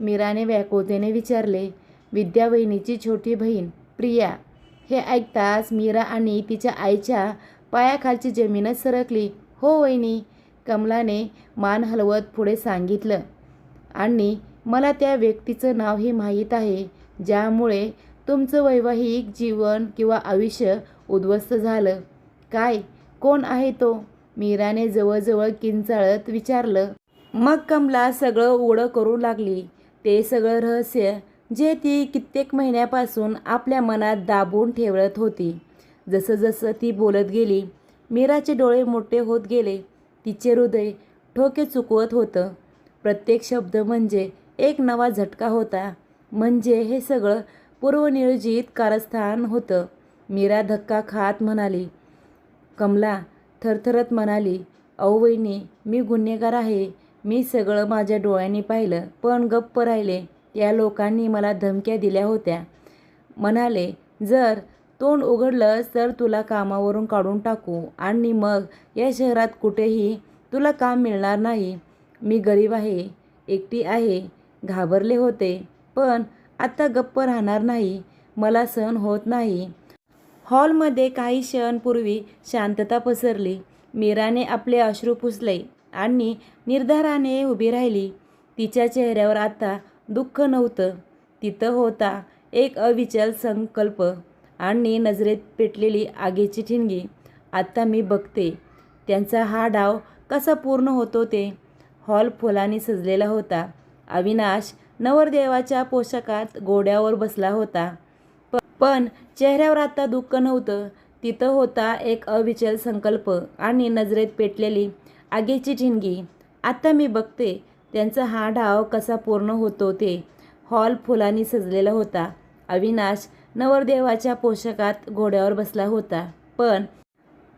मीराने व्याकुळतेने विचारले. विद्या वहिनीची छोटी बहीण प्रिया. हे ऐकताच मीरा आणि तिच्या आईच्या पायाखालची जमीनच सरकली. हो वहिनी, कमलाने मान हलवत पुढे सांगितलं. आणि मला त्या व्यक्तीचं नावही माहीत आहे, ज्यामुळे तुमचं वैवाहिक जीवन किंवा आयुष्य उद्ध्वस्त झालं. काय? कोण आहे तो? मीराने जवळजवळ किंचाळत विचारलं. मग कमला सगळं उघडं करू लागली. ते सगळं रहस्य जे ती कित्येक महिन्यापासून आपल्या मनात दाबून ठेवत होती. जसं जसं ती बोलत गेली, मीराचे डोळे मोठे होत गेले. तिचे हृदय ठोके चुकवत होतं. प्रत्येक शब्द म्हणजे एक नवा झटका होता. म्हणजे हे सगळं पूर्वनियोजित कारस्थान होतं. मीरा धक्का खात म्हणाली. कमला थरथरत म्हणाली, अहो वहिनी, मी गुन्हेगार आहे. मी सगळं माझ्या डोळ्यांनी पाहिलं, पण गप्प राहिले. या लोकांनी मला धमक्या दिल्या होत्या. म्हणाले, जर तोंड उघडलंस तर तुला कामावरून काढून टाकू आणि मग या शहरात कुठेही तुला काम मिळणार नाही. मी गरीब आहे, एकटी आहे. घाबरले होते, पण आता गप्प राहणार नाही. मला सहन होत नाही. हॉलमध्ये काही क्षणांपूर्वी शांतता पसरली. मीराने आपले अश्रू पुसले आणि निर्धाराने उभी राहिली. तिच्या चेहऱ्यावर आता दुःख नव्हतं. तिथं होता एक अविचल संकल्प आणि नजरेत पेटलेली आगीची ठिणगी. आता मी बघते त्यांचा हा डाव कसा पूर्ण होतो ते. हॉल फुलांनी सजलेला होता. अविनाश नवरदेवाच्या पोशाखात घोड्यावर बसला होता. पण चेहऱ्यावर आता दुःख नव्हतं. तिथं होता एक अविचल संकल्प आणि नजरेत पेटलेली आगीची ठिणगी. आता मी बघते त्यांचा हा डाव कसा पूर्ण होतो ते. हॉल फुलांनी सजलेला होता. अविनाश नवरदेवाच्या पोशाखात घोड्यावर बसला होता. पण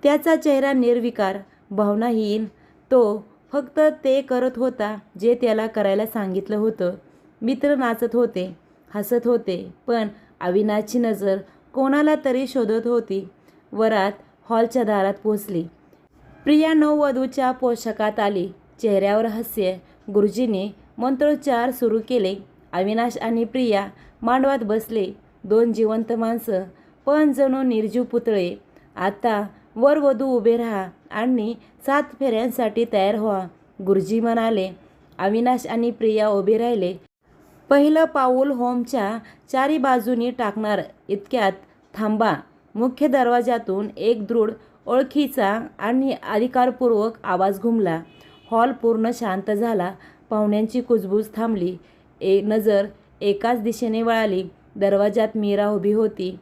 त्याचा चेहरा निर्विकार, भावनाहीन. तो फक्त ते करत होता जे त्याला करायला सांगितलं होतं. मित्र नाचत होते, हसत होते, पण अविनाशची नजर कोणाला तरी शोधत होती. वरात हॉलच्या दारात पोचली. प्रिया नववधूच्या पोशाखात आली. चेहऱ्यावर हास्य. गुरुजींनी मंत्रोच्चार सुरू केले. अविनाश आणि प्रिया मांडवात बसले. दोन जिवंत माणसं, पण जणू निर्जीव पुतळे. आता वर वधू उभे राहा आणि 7 फेऱ्यांसाठी तयार व्हा, गुरुजी म्हणाले. अविनाश आणि प्रिया उभे राहिले. पहिलं पाऊल होमच्या चारी बाजूनी टाकणार इतक्यात थांबा. मुख्य दरवाजातून एक दृढ, ओळखीचा आणि अधिकारपूर्वक आवाज घुमला. हॉल पूर्ण शांत झाला. पाहुण्यांची कुजबूज थांबली. नजर एकाच दिशेने वळाली. दरवाजात मीरा उभी होती.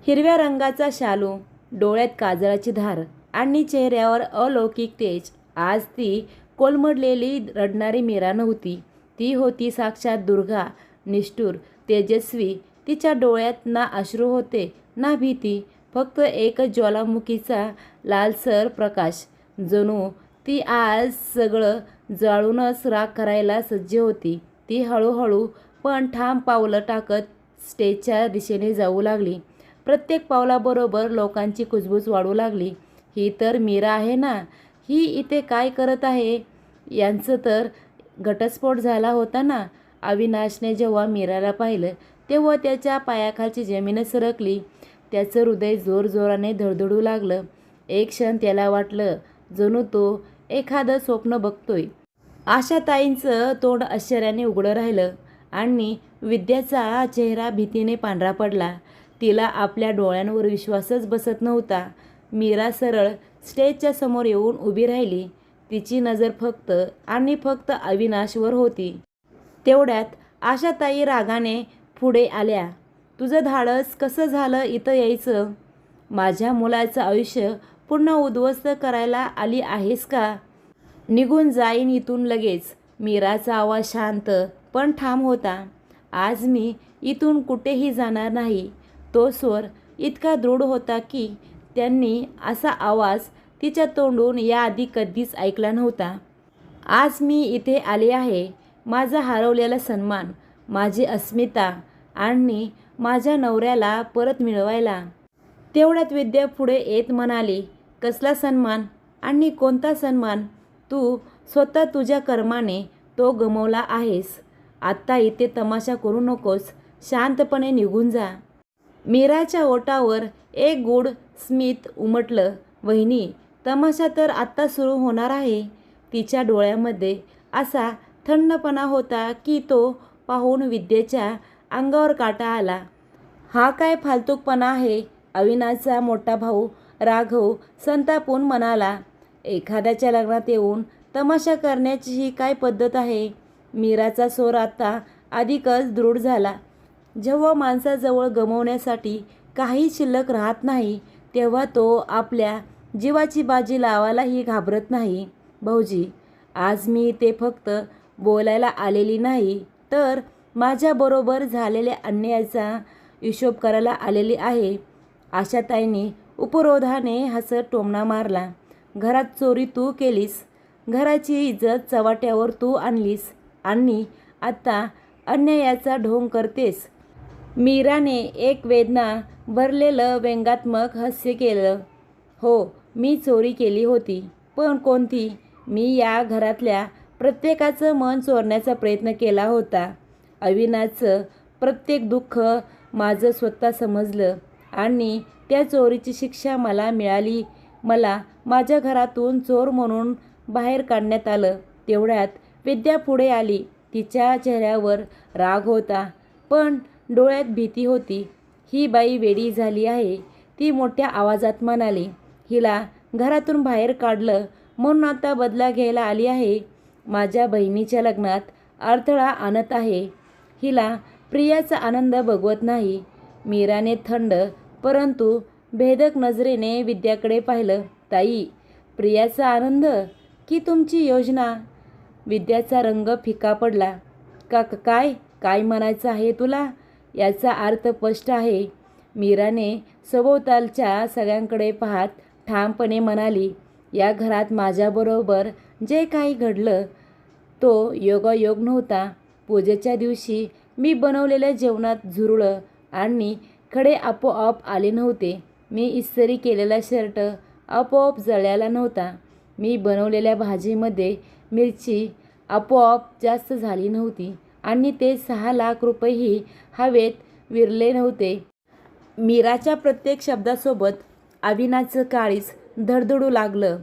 हिरव्या रंगाचा शालू, डोळ्यात काजळाची धार आणि चेहऱ्यावर अलौकिक तेज. आज ती कोलमडलेली रडणारी मीरा नव्हती. ती होती साक्षात दुर्गा, निष्ठुर, तेजस्वी. तिच्या डोळ्यात ना अश्रू होते ना भीती, फक्त एकच ज्वालामुखीचा लालसर प्रकाश. जणू ती आज सगळं जाळूनच राख करायला सज्ज होती. ती हळूहळू पण ठाम पावलं टाकत स्टेजच्या दिशेने जाऊ लागली. प्रत्येक पावलाबरोबर लोकांची कुजबूज वाढू लागली. ही तर मीरा आहे ना? ही इथे काय करत आहे? यांचं तर घटस्फोट झाला होता ना? अविनाशने जेव्हा मीराला पाहिलं तेव्हा त्याच्या पायाखालची जमीन सरकली. त्याचं हृदय जोरजोराने धडधडू लागलं. एक क्षण त्याला वाटलं जणू तो एखादं स्वप्न बघतोय. आशाताईंचं तोंड आश्चर्याने उघडं राहिलं आणि विद्याचा चेहरा भीतीने पांढरा पडला. तिला आपल्या डोळ्यांवर विश्वासच बसत नव्हता. मीरा सरळ स्टेजच्या समोर येऊन उभी राहिली. तिची नजर फक्त आणि फक्त अविनाशवर होती. तेवढ्यात आशाताई रागाने पुढे आल्या. तुझं धाडस कसं झालं इथं यायचं? माझ्या मुलाचं आयुष्य पुन्हा उद्ध्वस्त करायला आली आहेस का? निघून जाईन इथून लगेच. मीराचा आवाज शांत पण ठाम होता. आज मी इथून कुठेही जाणार नाही. तो स्वर इतका दृढ होता की त्यांनी असा आवाज तिच्या तोंडून याआधी कधीच ऐकला नव्हता. आज मी इथे आले आहे माझा हरवलेला सन्मान, माझी अस्मिता आणि माझ्या नवऱ्याला परत मिळवायला. तेवढ्यात विद्या पुढे येत म्हणाली, कसला सन्मान आणि कोणता सन्मान? तू स्वतः तुझ्या कर्माने तो गमावला आहेस. आत्ता इथे तमाशा करू नकोस. शांतपणे निघून जा. मीराच्या ओठावर एक गूढ स्मित उमटलं. वहिनी, तमाशा तर आत्ता सुरू होणार आहे. तिच्या डोळ्यामध्ये असा थंडपणा होता की तो पाहून विद्येच्या अंगावर काटा आला. हा काय फालतूकपणा आहे? अविनाशचा मोठा भाऊ राघव संतापून म्हणाला. एखाद्याच्या लग्नात येऊन तमाशा करण्याची ही काय पद्धत आहे? मीराचा स्वर आता अधिकच दृढ झाला. जेव्हा माणसाजवळ गमावण्यासाठी काही शिल्लक राहत नाही तेव्हा तो आपल्या जीवाची बाजी लावायलाही घाबरत नाही. भाऊजी, आज मी ते फक्त बोलायला आलेली नाही, तर माझ्याबरोबर झालेल्या अन्यायाचा हिशोब करायला आलेली आहे. आशाताईंनी उपरोधाने हसत टोमणा मारला. घरात चोरी तू केलीस, घराची इज्जत चव्हाट्यावर तू आणलीस आणि आता अन्यायाचा ढोंग करतेस. मीराने एक वेदना भरलेलं व्यंगात्मक हास्य केलं. हो, मी चोरी केली होती, पण कोणती? मी या घरातल्या प्रत्येकाचं मन चोरण्याचा प्रयत्न केला होता. अविनाशचं प्रत्येक दुःख माझं स्वतः समजलं आणि त्या चोरीची शिक्षा मला मिळाली. मला माझ्या घरातून चोर म्हणून बाहेर काढण्यात आलं. तेवढ्यात विद्या पुढे आली. तिच्या चेहऱ्यावर राग होता, पण डोळ्यात भीती होती. ही बाई वेडी झाली आहे, ती मोठ्या आवाजात म्हणाली. हिला घरातून बाहेर काढलं म्हणून आता बदला घ्यायला आली आहे. माझ्या बहिणीच्या लग्नात अडथळा आणत आहे. हिला प्रियाचा आनंद बघवत नाही. मीराने थंड परंतु भेदक नजरेने विद्याकडे पाहिलं. ताई, प्रियाचा आनंद की तुमची योजना? विद्याचा रंग फिका पडला. काय काय म्हणायचं आहे तुला? याचा अर्थ स्पष्ट आहे. मीराने सभोवतालच्या सगळ्यांकडे पाहत ठामपणे म्हणाली. या घरात माझ्याबरोबर जे काही घडलं तो योगायोग नव्हता. पूजेच्या दिवशी मी बनवलेल्या जेवणात झुरळं आणि खडे आपोआप आले नव्हते. मी इस्त्री केलेला शर्ट आपोआप जळाला नव्हता. मी बनवलेल्या भाजीमध्ये मिरची आपोआप जास्त झाली नव्हती आणि ते 6 लाख रुपयेही हवेत विरले नव्हते. मीराच्या प्रत्येक शब्दासोबत अविनाशचं काळीज धडधडू लागलं.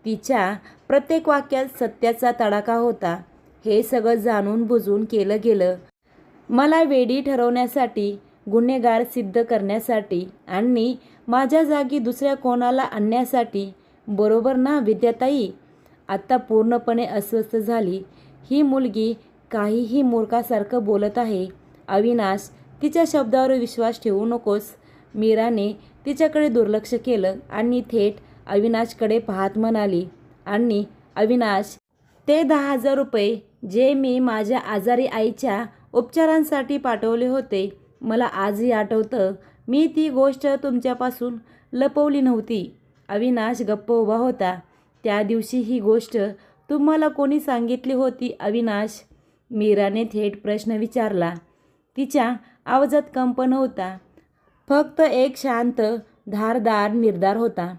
तिच्या प्रत्येक वाक्यात सत्याचा तडाखा होता. हे सगळं जाणून बुजून केलं गेलं. मला वेडी ठरवण्यासाठी, गुन्हेगार सिद्ध करण्यासाठी आणि माझ्या जागी दुसऱ्या कोणाला आणण्यासाठी. बरोबर ना विद्याताई? आत्ता पूर्णपणे अस्वस्थ झाली. ही मुलगी काहीही मूर्खासारखं बोलत आहे. अविनाश, तिच्या शब्दावर विश्वास ठेवू नकोस. मीराने तिच्याकडे दुर्लक्ष केलं आणि थेट अविनाशकडे पाहत म्हणाली. आणि अविनाश, ते 10,000 रुपये जे मी माझ्या आजारी आईच्या उपचारांसाठी पाठवले होते, मला आजही आठवतं. मी ती गोष्ट तुमच्यापासून लपवली नव्हती. अविनाश गप्प उभा होता. त्या दिवशी ही गोष्ट तुम्हाला कोणी सांगितली होती अविनाश? मीराने थेट प्रश्न विचारला. तिच्या आवाजात कंप नव्हता, फक्त एक शांत धारदार निर्धार होता.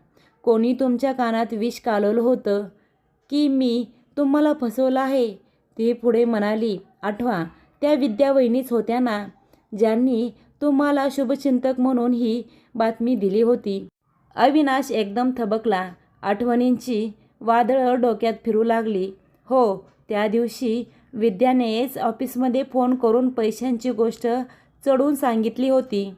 कोणी तुमच्या कानात विष कालवलं होतं की मी तुम्हाला फसवलं आहे? ती पुढे म्हणाली. आठवा, त्या विद्या वहिनीच होत्या ना, ज्यांनी तुम्हाला शुभचिंतक म्हणून ही बातमी दिली होती. अविनाश एकदम थबकला. आठवणींची वादळं डोक्यात फिरू लागली. हो, त्या दिवशी विद्यानेच ऑफिसमध्ये फोन करून पैशांची गोष्ट चढवून सांगितली होती.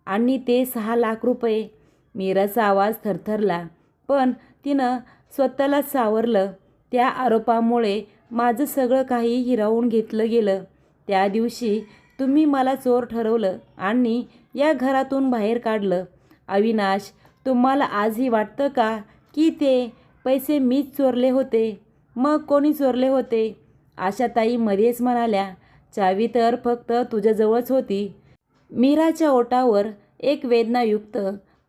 आणि ते 6 लाख रुपये. मीराचा आवाज थरथरला, पण तिनं स्वतःलाच सावरलं. त्या आरोपामुळे माझं सगळं काही हिरावून घेतलं गेलं. त्या दिवशी तुम्ही मला चोर ठरवलं आणि या घरातून बाहेर काढलं. अविनाश, तुम्हाला आजही वाटतं का की ते पैसे मीच चोरले होते? मग कोणी चोरले होते? आशाताई मध्येच म्हणाल्या. चावी तर फक्त तुझ्याजवळच होती. मीराच्या ओठावर एक वेदनायुक्त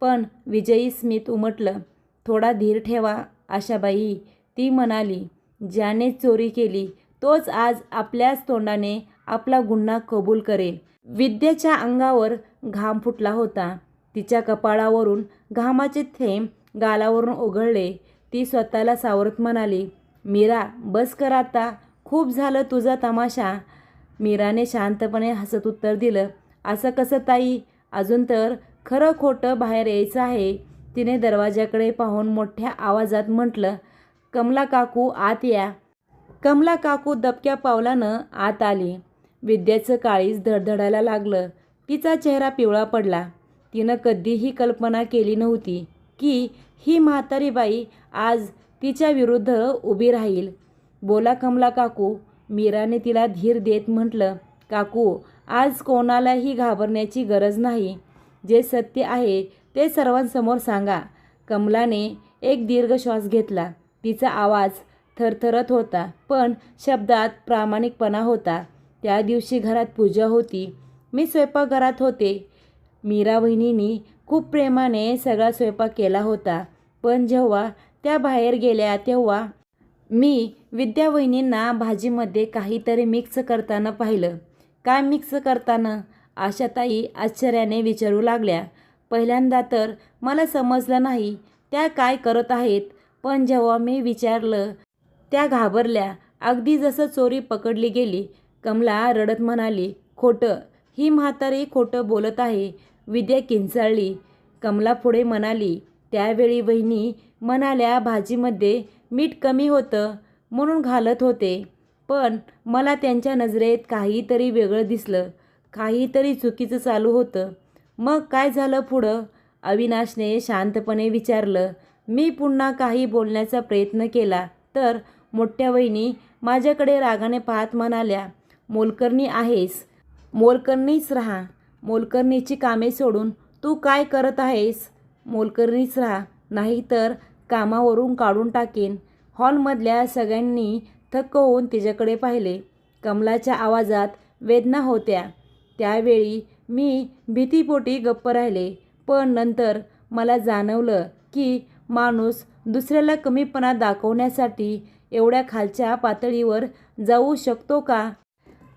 पण विजयी स्मित उमटलं. थोडा धीर ठेवा आशाबाई, ती म्हणाली. ज्याने चोरी केली तोच आज आपल्याच तोंडाने आपला गुन्हा कबूल करेल. विद्याच्या अंगावर घाम फुटला होता. तिच्या कपाळावरून घामाचे थेंब गालावरून ओघळले. ती स्वतःला सावरत म्हणाली. मीरा, बस कर आता, खूप झालं तुझा तमाशा. मीराने शांतपणे हसत उत्तर दिलं. असं कसं ताई, अजून तर खरं खोटं बाहेर यायचं आहे. तिने दरवाजाकडे पाहून मोठ्या आवाजात म्हटलं. कमला काकू, आत या. कमला काकू दबक्या पावलानं आत आली. विद्याचं काळीज धडधडायला लागलं. तिचा चेहरा पिवळा पडला. तिनं कधीही कल्पना केली नव्हती की ही म्हातारी बाई आज तिच्या विरुद्ध उभी राहील. बोला कमला काकू, मीराने तिला धीर देत म्हटलं. काकू, आज कोणालाही घाबरण्याची गरज नाही. जे सत्य आहे ते सर्वांसमोर सांगा. कमलाने एक दीर्घ श्वास घेतला. तिचा आवाज थरथरत होता, पण शब्दात प्रामाणिकपणा होता. त्या दिवशी घरात पूजा होती. मी स्वयंपाकघरात होते. मीरा वहिनींनी खूप प्रेमाने सगळा स्वयंपाक केला होता. पण जेव्हा त्या बाहेर गेल्या तेव्हा मी विद्या वहिनींना भाजीमध्ये काहीतरी मिक्स करताना पाहिलं. काय मिक्स करताना? आशाताई आश्चर्याने विचारू लागल्या. पहिल्यांदा तर मला समजलं नाही त्या काय करत आहेत, पण जेव्हा मी विचारलं त्या घाबरल्या, अगदी जसं चोरी पकडली गेली. कमला रडत म्हणाली, खोटं, ही म्हातारी खोटं बोलत आहे. विद्या किंचाळली. कमला पुढे म्हणाली, त्यावेळी वहिनी म्हणाल्या भाजीमध्ये मीठ कमी होतं म्हणून घालत होते. पण मला त्यांच्या नजरेत काहीतरी वेगळं दिसलं. काहीतरी चुकीचं चालू होतं. मग काय झालं पुढं? अविनाशने शांतपणे विचारलं. मी पुन्हा काही बोलण्याचा प्रयत्न केला तर मोठ्या वहिनी माझ्याकडे रागाने पाहत म्हणाल्या, मोलकरणी आहेस, मोलकरणीच राहा. मोलकरणीची कामे सोडून तू काय करत आहेस? मोलकरणीच राहा, नाहीतर कामावरून काढून टाकेन. हॉलमधल्या सगळ्यांनी थक्क होऊन तिच्याकडे पाहिले. कमलाच्या आवाजात वेदना होत्या. त्यावेळी मी भीतीपोटी गप्प राहिले. पण नंतर मला जाणवलं की माणूस दुसऱ्याला कमीपणा दाखवण्यासाठी एवढ्या खालच्या पातळीवर जाऊ शकतो का?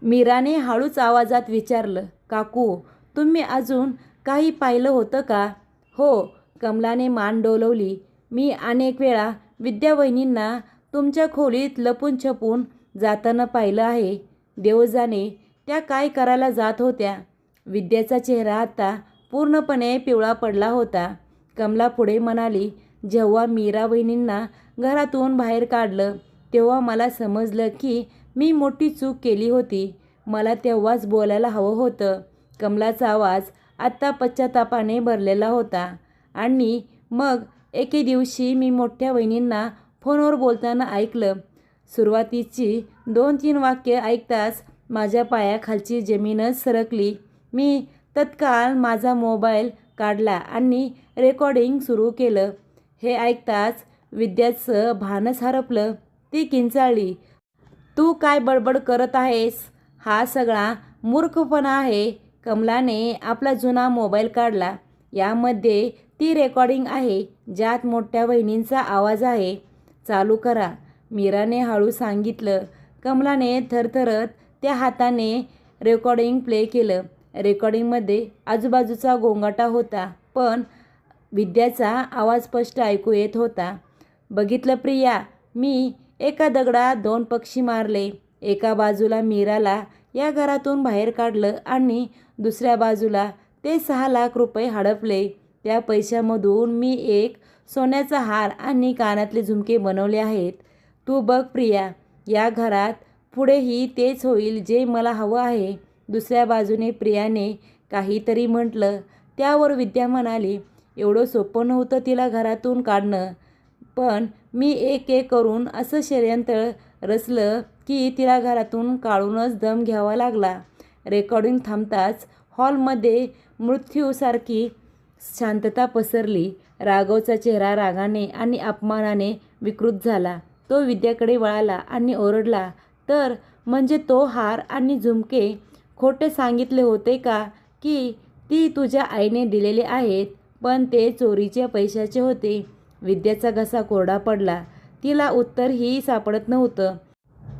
मीराने हळूच आवाजात विचारलं. काकू, तुम्ही अजून काही पाहिलं होतं का? हो, कमलाने मान डोलवली. मी अनेक वेळा विद्या वहिनींना तुमच्या खोलीत लपून छपून जाताना पाहिलं आहे. देव जाणे त्या काय करायला जात होत्या. विद्याचा चेहरा आता पूर्णपणे पिवळा पडला होता. कमला पुढे म्हणाली, जेव्हा मीरा वहिनींना घरातून बाहेर काढलं तेव्हा मला समजलं की मी मोठी चूक केली होती. मला तेव्हाच बोलायला हवं होतं. कमलाचा आवाज आत्ता पश्चातापाने भरलेला होता. आणि मग एके दिवशी मी मोठ्या वहिनींना फोनवर बोलताना ऐकलं. सुरुवातीची 2-3 वाक्य ऐकताच माझ्या पायाखालची जमीनच सरकली. मी तत्काळ माझा मोबाईल काढला आणि रेकॉर्डिंग सुरू केलं. हे ऐकताच विद्याचं भानच हरपलं. ती किंचाळली, तू काय बडबड करत आहेस? हा सगळा मूर्खपणा आहे. कमलाने आपला जुना मोबाईल काढला. यामध्ये ती रेकॉर्डिंग आहे ज्यात मोठ्या वहिनींचा आवाज आहे. चालू करा, मीराने हळू सांगितलं. कमलाने थरथरत त्या हाताने रेकॉर्डिंग प्ले केलं. रेकॉर्डिंगमध्ये आजूबाजूचा गोंगाटा होता, पण विद्याचा आवाज स्पष्ट ऐकू येत होता. बघितलं प्रिया, मी एका दगडात 2 पक्षी मारले. एका बाजूला मीराला या घरातून बाहेर काढलं आणि दुसऱ्या बाजूला ते 6 लाख रुपये हडपले. त्या पैशामधून मी एक सोन्याचा हार आणि कानातले झुमके बनवले आहेत. तू बघ प्रिया, या घरात पुढेही तेच होईल जे मला हवं आहे. दुसऱ्या बाजूने प्रियाने काहीतरी म्हटलं. त्यावर विद्या म्हणाली, एवढं सोपं नव्हतं तिला घरातून काढणं. पण मी एक एक करून असं षडयंत्र रचलं की तिला घरातून काढूनच दम घ्यावा लागला. रेकॉर्डिंग थांबताच हॉलमध्ये मृत्यूसारखी शांतता पसरली. राघवचा चेहरा रागाने आणि अपमानाने विकृत झाला. तो विद्याकडे वळाला आणि ओरडला, तर म्हणजे तो हार आणि झुमके खोटे सांगितले होते का की ती तुझ्या आईने दिलेले आहेत, पण ते चोरीच्या पैशाचे होते? विद्याचा घसा कोरडा पडला. तिला उत्तरही सापडत नव्हतं.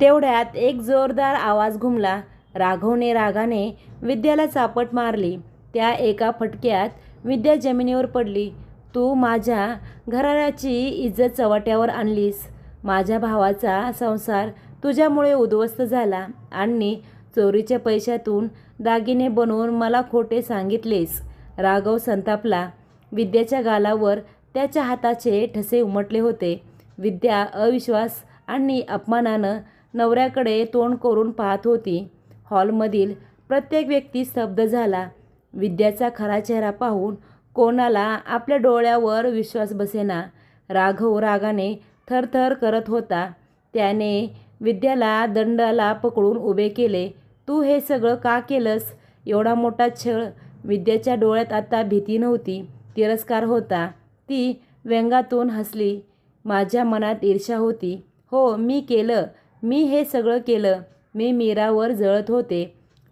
तेवढ्यात एक जोरदार आवाज घुमला. राघवने रागाने विद्याला चापट मारली. त्या एका फटक्यात विद्या जमिनीवर पडली. तू माझ्या घराण्याची इज्जत चव्हाट्यावर आणलीस. माझ्या भावाचा संसार तुझ्यामुळे उद्ध्वस्त झाला आणि चोरीच्या पैशातून दागिने बनवून मला खोटे सांगितलेस. राघव संतापला. विद्याच्या गालावर त्याच्या हाताचे ठसे उमटले होते. विद्या अविश्वास आणि अपमानानं नवऱ्याकडे तोंड करून पाहत होती. हॉलमधील प्रत्येक व्यक्ती स्तब्ध झाला. विद्याचा खरा चेहरा पाहून कोणाला आपल्या डोळ्यावर विश्वास बसेना. राघव रागाने थरथर करत होता. त्याने विद्याला दंडाला पकडून उभे केले. तू हे सगळं का केलंस? एवढा मोठा छळ. विद्याच्या डोळ्यात आता भीती नव्हती, तिरस्कार होता. ती व्यंगातून हसली. माझ्या मनात ईर्ष्या होती. हो, मी केलं. मी हे सगळं केलं. मी मीरावर जळत होते.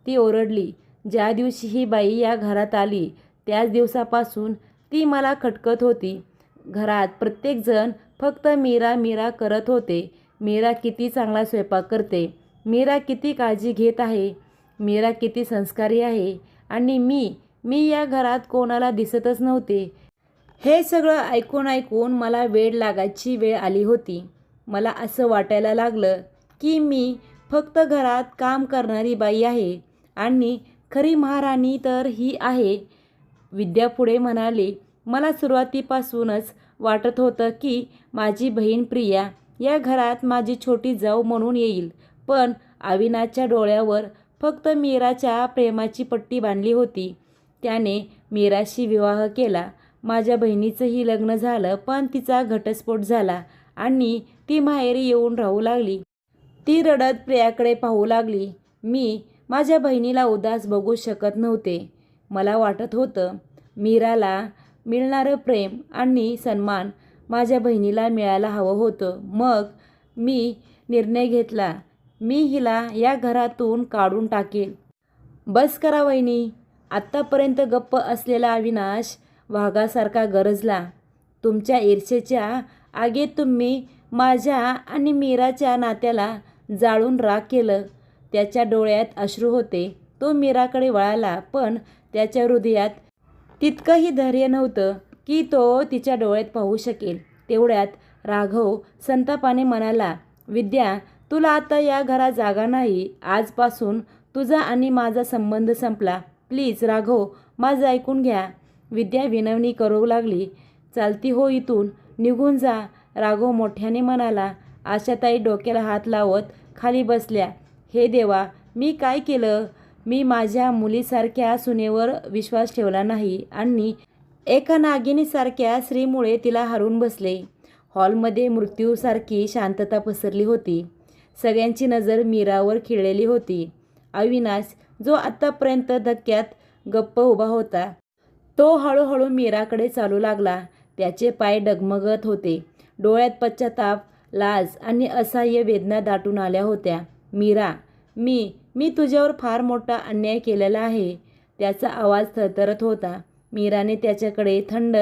ती ओरडली. ज्या दिवशी ही बाई या घरात आली त्याच दिवसापासून ती मला खटकत होती. घरात प्रत्येकजण फक्त मीरा मीरा करत होते. मीरा किती चांगला स्वयंपाक करते, मीरा किती काळजी घेत आहे, मीरा किती संस्कारी आहे, आणि मी या घरात कोणाला दिसतच नव्हते. हे सगळं ऐकून मला वेड लागायची वेळ आली होती. मला असं वाटायला लागलं की मी फक्त घरात काम करणारी बाई आहे आणि खरी महाराणी तर ही आहे. विद्या पुढे म्हणाली, मला सुरुवातीपासूनच वाटत होतं की माझी बहीण प्रिया या घरात माझी छोटी जाऊ म्हणून येईल, पण अविनाशच्या डोळ्यावर फक्त मीराच्या प्रेमाची पट्टी बांधली होती. त्याने मीराशी विवाह केला. माझ्या बहिणीचंही लग्न झालं, पण तिचा घटस्फोट झाला आणि ती माहेरी येऊन राहू लागली. ती रडत प्रियाकडे पाहू लागली. मी माझ्या बहिणीला उदास बघू शकत नव्हते. मला वाटत होतं मीराला मिळणारं प्रेम आणि सन्मान माझ्या बहिणीला मिळायला हवं होतं. मग मी निर्णय घेतला, मी हिला या घरातून काढून टाकेल. बस करा वहिनी. आत्तापर्यंत गप्प असलेला अविनाश वाघासारखा गरजला. तुमच्या ईर्षेच्या आगीत तुम्ही माझ्या आणि मीराच्या नात्याला जाळून राख केलं. त्याच्या डोळ्यात अश्रू होते. तो मीराकडे वळाला, पण त्याच्या हृदयात तितकंही धैर्य नव्हतं की तो तिच्या डोळ्यात पाहू शकेल. तेवढ्यात राघव संतापाने म्हणाला, विद्या, तुला आता या घरात जागा नाही. आजपासून तुझा आणि माझा संबंध संपला. प्लीज राघव, माझं ऐकून घ्या. विद्या विनवणी करू लागली. चालती हो इथून, निघून जा. राघव मोठ्याने म्हणाला. आशाताई डोक्याला हात लावत खाली बसल्या. हे देवा, मी काय केलं? मी माझ्या मुलीसारख्या सुनेवर विश्वास ठेवला नाही आणि एका नागिनीसारख्या स्त्रीमुळे तिला हरवून बसले. हॉलमध्ये मृत्यूसारखी शांतता पसरली होती. सगळ्यांची नजर मीरावर खिळलेली होती. अविनाश, जो आत्तापर्यंत धक्क्यात गप्प उभा होता, तो हळूहळू मीराकडे चालू लागला. त्याचे पाय डगमगत होते. डोळ्यात पश्चाताप, लाज आणि असह्य वेदना दाटून आल्या होत्या. मीरा, मी तुझ्यावर फार मोठा अन्याय केलेला आहे. त्याचा आवाज थरथरत होता. मीराने त्याच्याकडे थंड,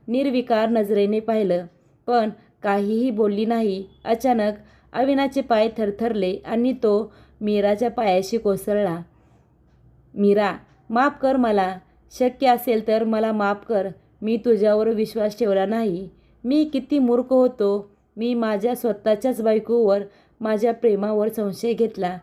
निर्विकार नजरेने पाहिलं, पण काहीही बोलली नाही. अचानक अविनाशचे पाय थरथरले आणि तो मीराच्या पायाशी कोसळला. मीरा, माफ कर मला. शक्य असेल तर मला माफ कर. मी तुझ्यावर विश्वास ठेवला नाही. मी किती मूर्ख होतो. मी माझ्या स्वतःच्याच बायकोवर, माझ्या प्रेमावर संशय घेतला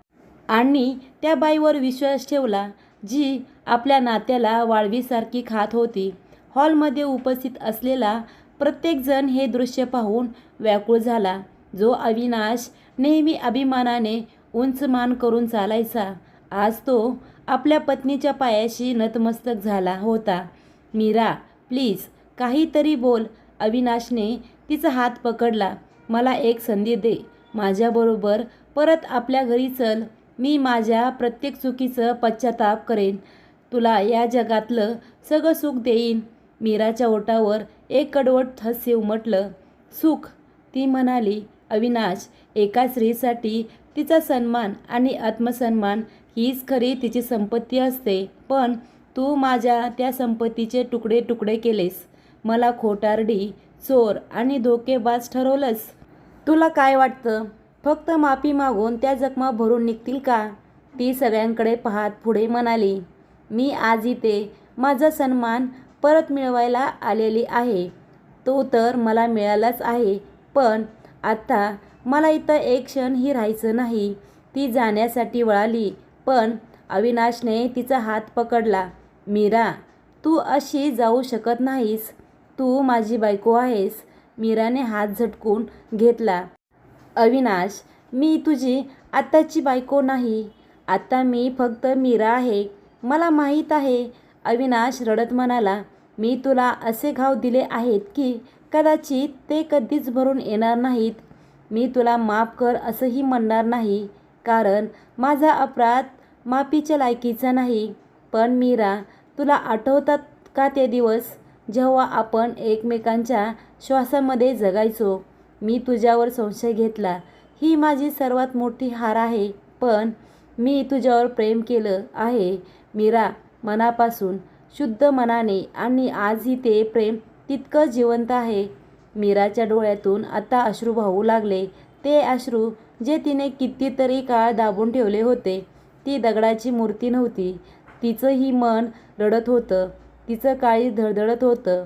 आणि त्या बाईवर विश्वास ठेवला, जी आपल्या नात्याला वाळवीसारखी खात होती. हॉलमध्ये उपस्थित असलेला प्रत्येकजण हे दृश्य पाहून व्याकुळ झाला. जो अविनाश नेहमी अभिमानाने उंच मान करून चालायचा, आज तो आपल्या पत्नीच्या पायाशी नतमस्तक झाला होता. मीरा, प्लीज काहीतरी बोल. अविनाशने तिचा हात पकडला. मला एक संधी दे. माझ्याबरोबर परत आपल्या घरी चल. मी माझ्या प्रत्येक चुकीचं पश्चाताप करेन. तुला या जगातलं सगळं सुख देईन. मीराच्या ओठावर एक कडवट हास्य उमटलं. सुख, ती म्हणाली. अविनाश, एका स्त्रीसाठी तिचा सन्मान आणि आत्मसन्मान हीच खरी तिची संपत्ती असते. पण तू माझ्या त्या संपत्तीचे तुकडे तुकडे केलेस. मला खोटारडी, चोर आणि धोकेबाज ठरवलंस. तुला काय वाटतं, फक्त माफी मागून त्या जखमा भरून निघतील का? ती सगळ्यांकडे पाहत पुढे म्हणाली. मी आज इथे माझा सन्मान परत मिळवायला आलेली आहे. तो तर मला मिळालाच आहे, पण आता मला इथं एक क्षणही राहायचं नाही. ती जाण्यासाठी वळाली, पण अविनाशने तिचा हात पकडला. मीरा, तू अशी जाऊ शकत नाहीस. तू माझी बायको आहेस. मीराने हात झटकून घेतला. अविनाश, मी तुझी आत्ताची बायको नाही. आता मी फक्त मीरा आहे. मला माहीत आहे. अविनाश रडत म्हणाला. मी तुला असे घाव दिले आहेत की कदाचित ते कधीच भरून येणार नाहीत. मी तुला माफ कर असंही म्हणणार नाही, कारण माझा अपराध माफीच्या लायकीचा नाही. पण मीरा, तुला आठवतात का ते दिवस जेव्हा आपण एकमेकांच्या श्वासामध्ये जगायचो? मी तुझ्यावर संशय घेतला, ही माझी सर्वात मोठी हार आहे. पण मी तुझ्यावर प्रेम केलं आहे मीरा, मनापासून, शुद्ध मनाने, आणि आजही ते प्रेम तितकं जिवंत आहे. मीराच्या डोळ्यातून आता अश्रू वाहू लागले. ते अश्रू जे तिने कितीतरी काळ दाबून ठेवले होते. ती दगडाची मूर्ती नव्हती. तिचंही मन रडत होतं, तिचं काळीज धडधडत होतं.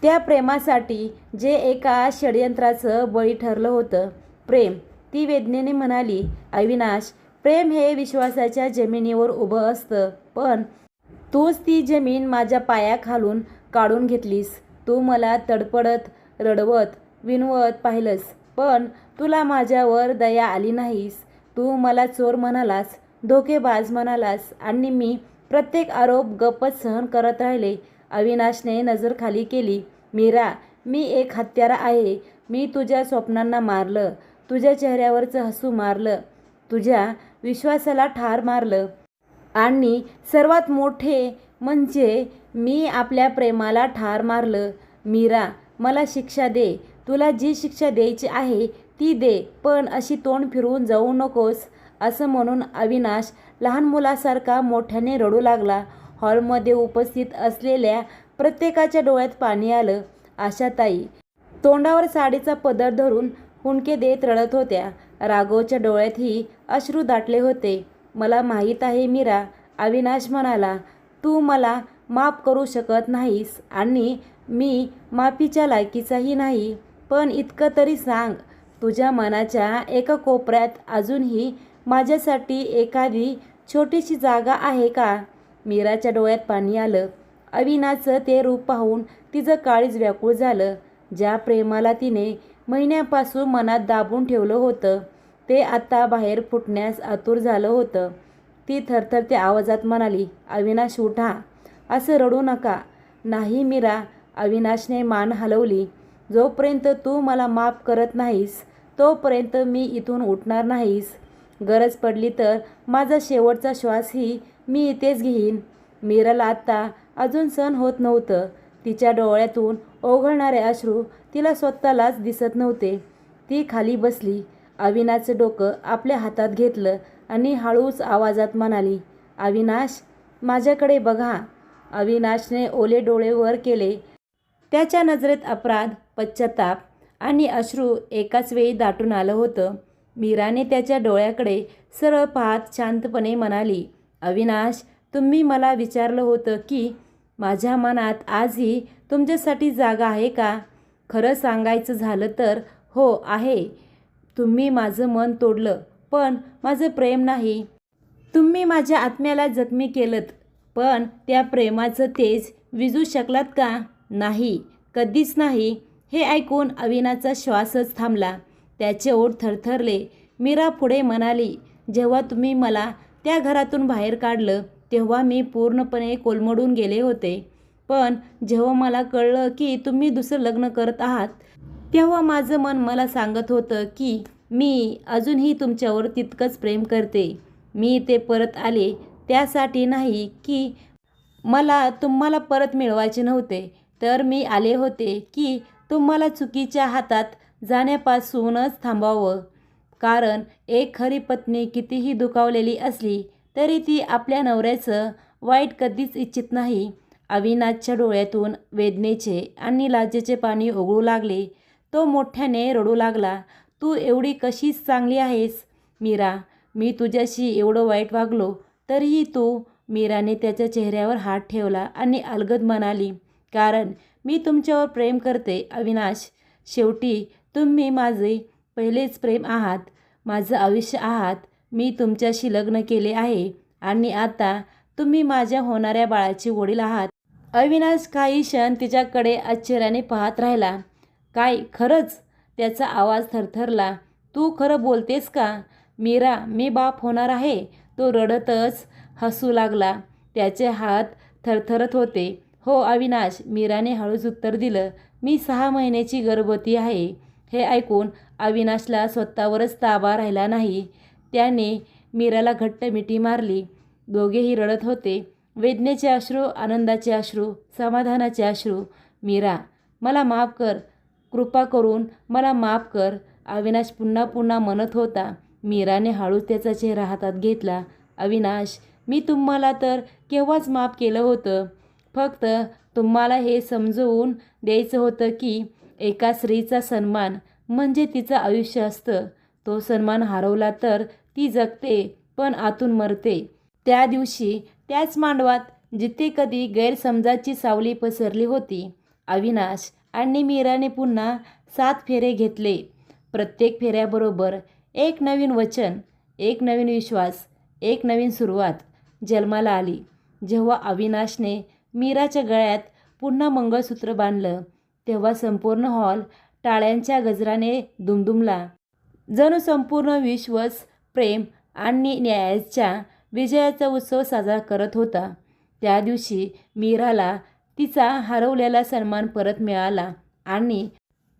त्या प्रेमासाठी जे एका षडयंत्राचं बळी ठरलं होतं. प्रेम, ती वेदनेने म्हणाली. अविनाश, प्रेम हे विश्वासाच्या जमिनीवर उभं असतं, पण तूच ती जमीन माझ्या पायाखालून काढून घेतलीस. तू मला तडपडत, रडवत, विनवत पाहिलंस, पण तुला माझ्यावर दया आली नाहीस. तू मला चोर म्हणालास, धोकेबाज म्हणालास, आणि मी प्रत्येक आरोप गप्पच सहन करत राहिले. अविनाशने नजर खाली केली. मीरा, मी एक हत्यारा आहे. मी तुझ्या स्वप्नांना मारलं, तुझ्या चेहऱ्यावरचं हसू मारलं, तुझ्या विश्वासाला ठार मारलं, आणि सर्वात मोठे म्हणजे मी आपल्या प्रेमाला ठार मारलं. मीरा, मला शिक्षा दे. तुला जी शिक्षा द्यायची आहे ती दे, पण अशी तोंड फिरवून जाऊ नकोस. असं म्हणून अविनाश लहान मुलासारखा मोठ्याने रडू लागला. हॉलमध्ये उपस्थित असलेल्या प्रत्येकाच्या डोळ्यात पाणी आलं. आशाताई तोंडावर साडीचा पदर धरून हुंदके देत रडत होत्या. राघवच्या डोळ्यातही अश्रू दाटले होते. मला माहीत आहे मीरा, अविनाश म्हणाला, तू मला माफ करू शकत नाहीस, आणि मी माफीच्या लायकीचाही नाही. पण इतकं तरी सांग, तुझ्या मनाच्या एका कोपऱ्यात अजूनही माझ्यासाठी एखादी छोटीशी जागा आहे का? मीराच्या डोळ्यात पाणी आलं. अविनाशचं ते रूप पाहून तिचं काळीज व्याकुळ झालं. ज्या प्रेमाला तिने महिन्यापासून मनात दाबून ठेवलं होतं, ते आता बाहेर फुटण्यास आतुर झालं होतं. ती थरथरत्या आवाजात म्हणाली, अविनाश उठा, असं रडू नका. नाही मीरा, अविनाशने मान हलवली. जोपर्यंत तू मला माफ करत नाहीस, तोपर्यंत मी इथून उठणार नाहीस. गरज पडली तर माझा शेवटचा श्वासही मी इथेच घेईन. मीराला आत्ता अजून सहन होत नव्हतं. तिच्या डोळ्यातून ओघळणारे अश्रू तिला स्वतःलाच दिसत नव्हते. ती खाली बसली. अविनाशचं डोकं आपल्या हातात घेतलं आणि हळूच आवाजात म्हणाली, अविनाश, माझ्याकडे बघा. अविनाशने ओले डोळे वर केले. त्याच्या नजरेत अपराध, पश्चाताप आणि अश्रू एकाच वेळी दाटून आलं होतं. मीराने त्याच्या डोळ्याकडे सरळ पाहत शांतपणे म्हणाली, अविनाश, तुम्ही मला विचारलं होतं की माझ्या मनात आजही तुमच्यासाठी जागा आहे का? खरं सांगायचं झालं तर हो आहे. तुम्ही माझं मन तोडलं, पण माझं प्रेम नाही. तुम्ही माझ्या आत्म्याला जखमी केलंत, पण त्या प्रेमाचं तेज विझू शकलात का? नाही, कधीच नाही. हे ऐकून अविनाशचा श्वासच थांबला. त्याचे ओठ थरथरले. मीरा पुढे म्हणाली, जेव्हा तुम्ही मला त्या घरातून बाहेर काढलं, तेव्हा मी पूर्णपणे कोलमडून गेले होते. पण जेव्हा मला कळलं की तुम्ही दुसरं लग्न करत आहात, तेव्हा माझं मन मला सांगत होतं की मी अजूनही तुमच्यावर तितकंच प्रेम करते. मी ते परत आले त्यासाठी नाही की मला तुम्हाला परत मिळवायचे नव्हते, तर मी आले होते की तुम्हाला चुकीच्या हातात जाण्यापासूनच थांबवावं. कारण एक खरी पत्नी कितीही दुखावलेली असली तरी ती आपल्या नवऱ्याचं वाईट कधीच इच्छित नाही. अविनाशच्या डोळ्यातून वेदनेचे आणि लाजेचे पाणी ओघळू लागले. तो मोठ्याने रडू लागला. तू एवढी कशी चांगली आहेस मीरा? मी तुझ्याशी एवढं वाईट वागलो तरीही तू. मीराने त्याच्या चेहऱ्यावर हात ठेवला आणि अलगद म्हणाली, कारण मी तुमच्यावर प्रेम करते अविनाश. शेवटी तुम्ही माझे पहिलेच प्रेम आहात, माझं आयुष्य आहात. मी तुमच्याशी लग्न केले आहे आणि आता तुम्ही माझ्या होणाऱ्या बाळाचे वडील आहात. अविनाश काही क्षण तिच्याकडे आश्चर्याने पाहत राहिला. काय खरंच? त्याचा आवाज थरथरला. तू खरं बोलतेस का मीरा? मी बाप होणार आहे. तो रडतच हसू लागला. त्याचे हात थरथरत होते. हो अविनाश, मीराने हळूच उत्तर दिलं. मी 6 महिन्याची गर्भवती आहे हे ऐकून अविनाशला स्वतःवरच ताबा राहिला नाही. त्याने मीराला घट्ट मिठी मारली. दोघेही रडत होते. वेदनेचे अश्रू, आनंदाचे अश्रू, समाधानाचे अश्रू. मीरा, मला माफ कर, कृपा करून मला माफ कर, अविनाश पुन्हा पुन्हा म्हणत होता. मीराने हळूच त्याचा चेहरा हातात घेतला. अविनाश, मी तुम्हाला तर केव्हाच माफ केलं होतं. फक्त तुम्हाला हे समजवून द्यायचं होतं की एका स्त्रीचा सन्मान म्हणजे तिचं आयुष्य असतं. तो सन्मान हरवला तर ती जगते पण आतून मरते. त्या दिवशी त्याच मांडवात जिथे कधी गैरसमजाची सावली पसरली होती, अविनाश आणि मीराने पुन्हा 7 फेरे घेतले. प्रत्येक फेऱ्याबरोबर एक नवीन वचन, एक नवीन विश्वास, एक नवीन सुरुवात जन्माला आली. जेव्हा अविनाशने मीराच्या गळ्यात पुन्हा मंगळसूत्र बांधलं, तेव्हा संपूर्ण हॉल टाळ्यांच्या गजराने दुमदुमला. जणू संपूर्ण विश्वच प्रेम आणि न्यायाच्या विजयाचा उत्सव साजरा करत होता. त्या दिवशी मीराला तिचा हरवलेला सन्मान परत मिळाला आणि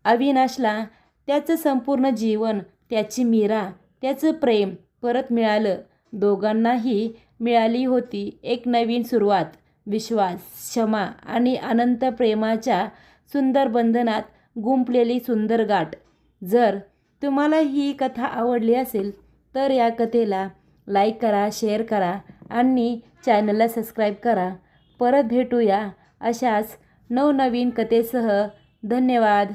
अविनाशला त्याचं संपूर्ण जीवन, त्याची मीरा, त्याचं प्रेम परत मिळालं. दोघांनाही मिळाली होती एक नवीन सुरुवात, विश्वास, क्षमा आणि अनंत प्रेमाच्या सुंदर बंधनात गुंफलेली सुंदर गाठ. जर तुम्हाला ही कथा आवडली असेल तर या कथेला लाईक करा, शेअर करा आणि चॅनलला सबस्क्राईब करा. परत भेटूया अशाच नवनवीन कथेसह. धन्यवाद.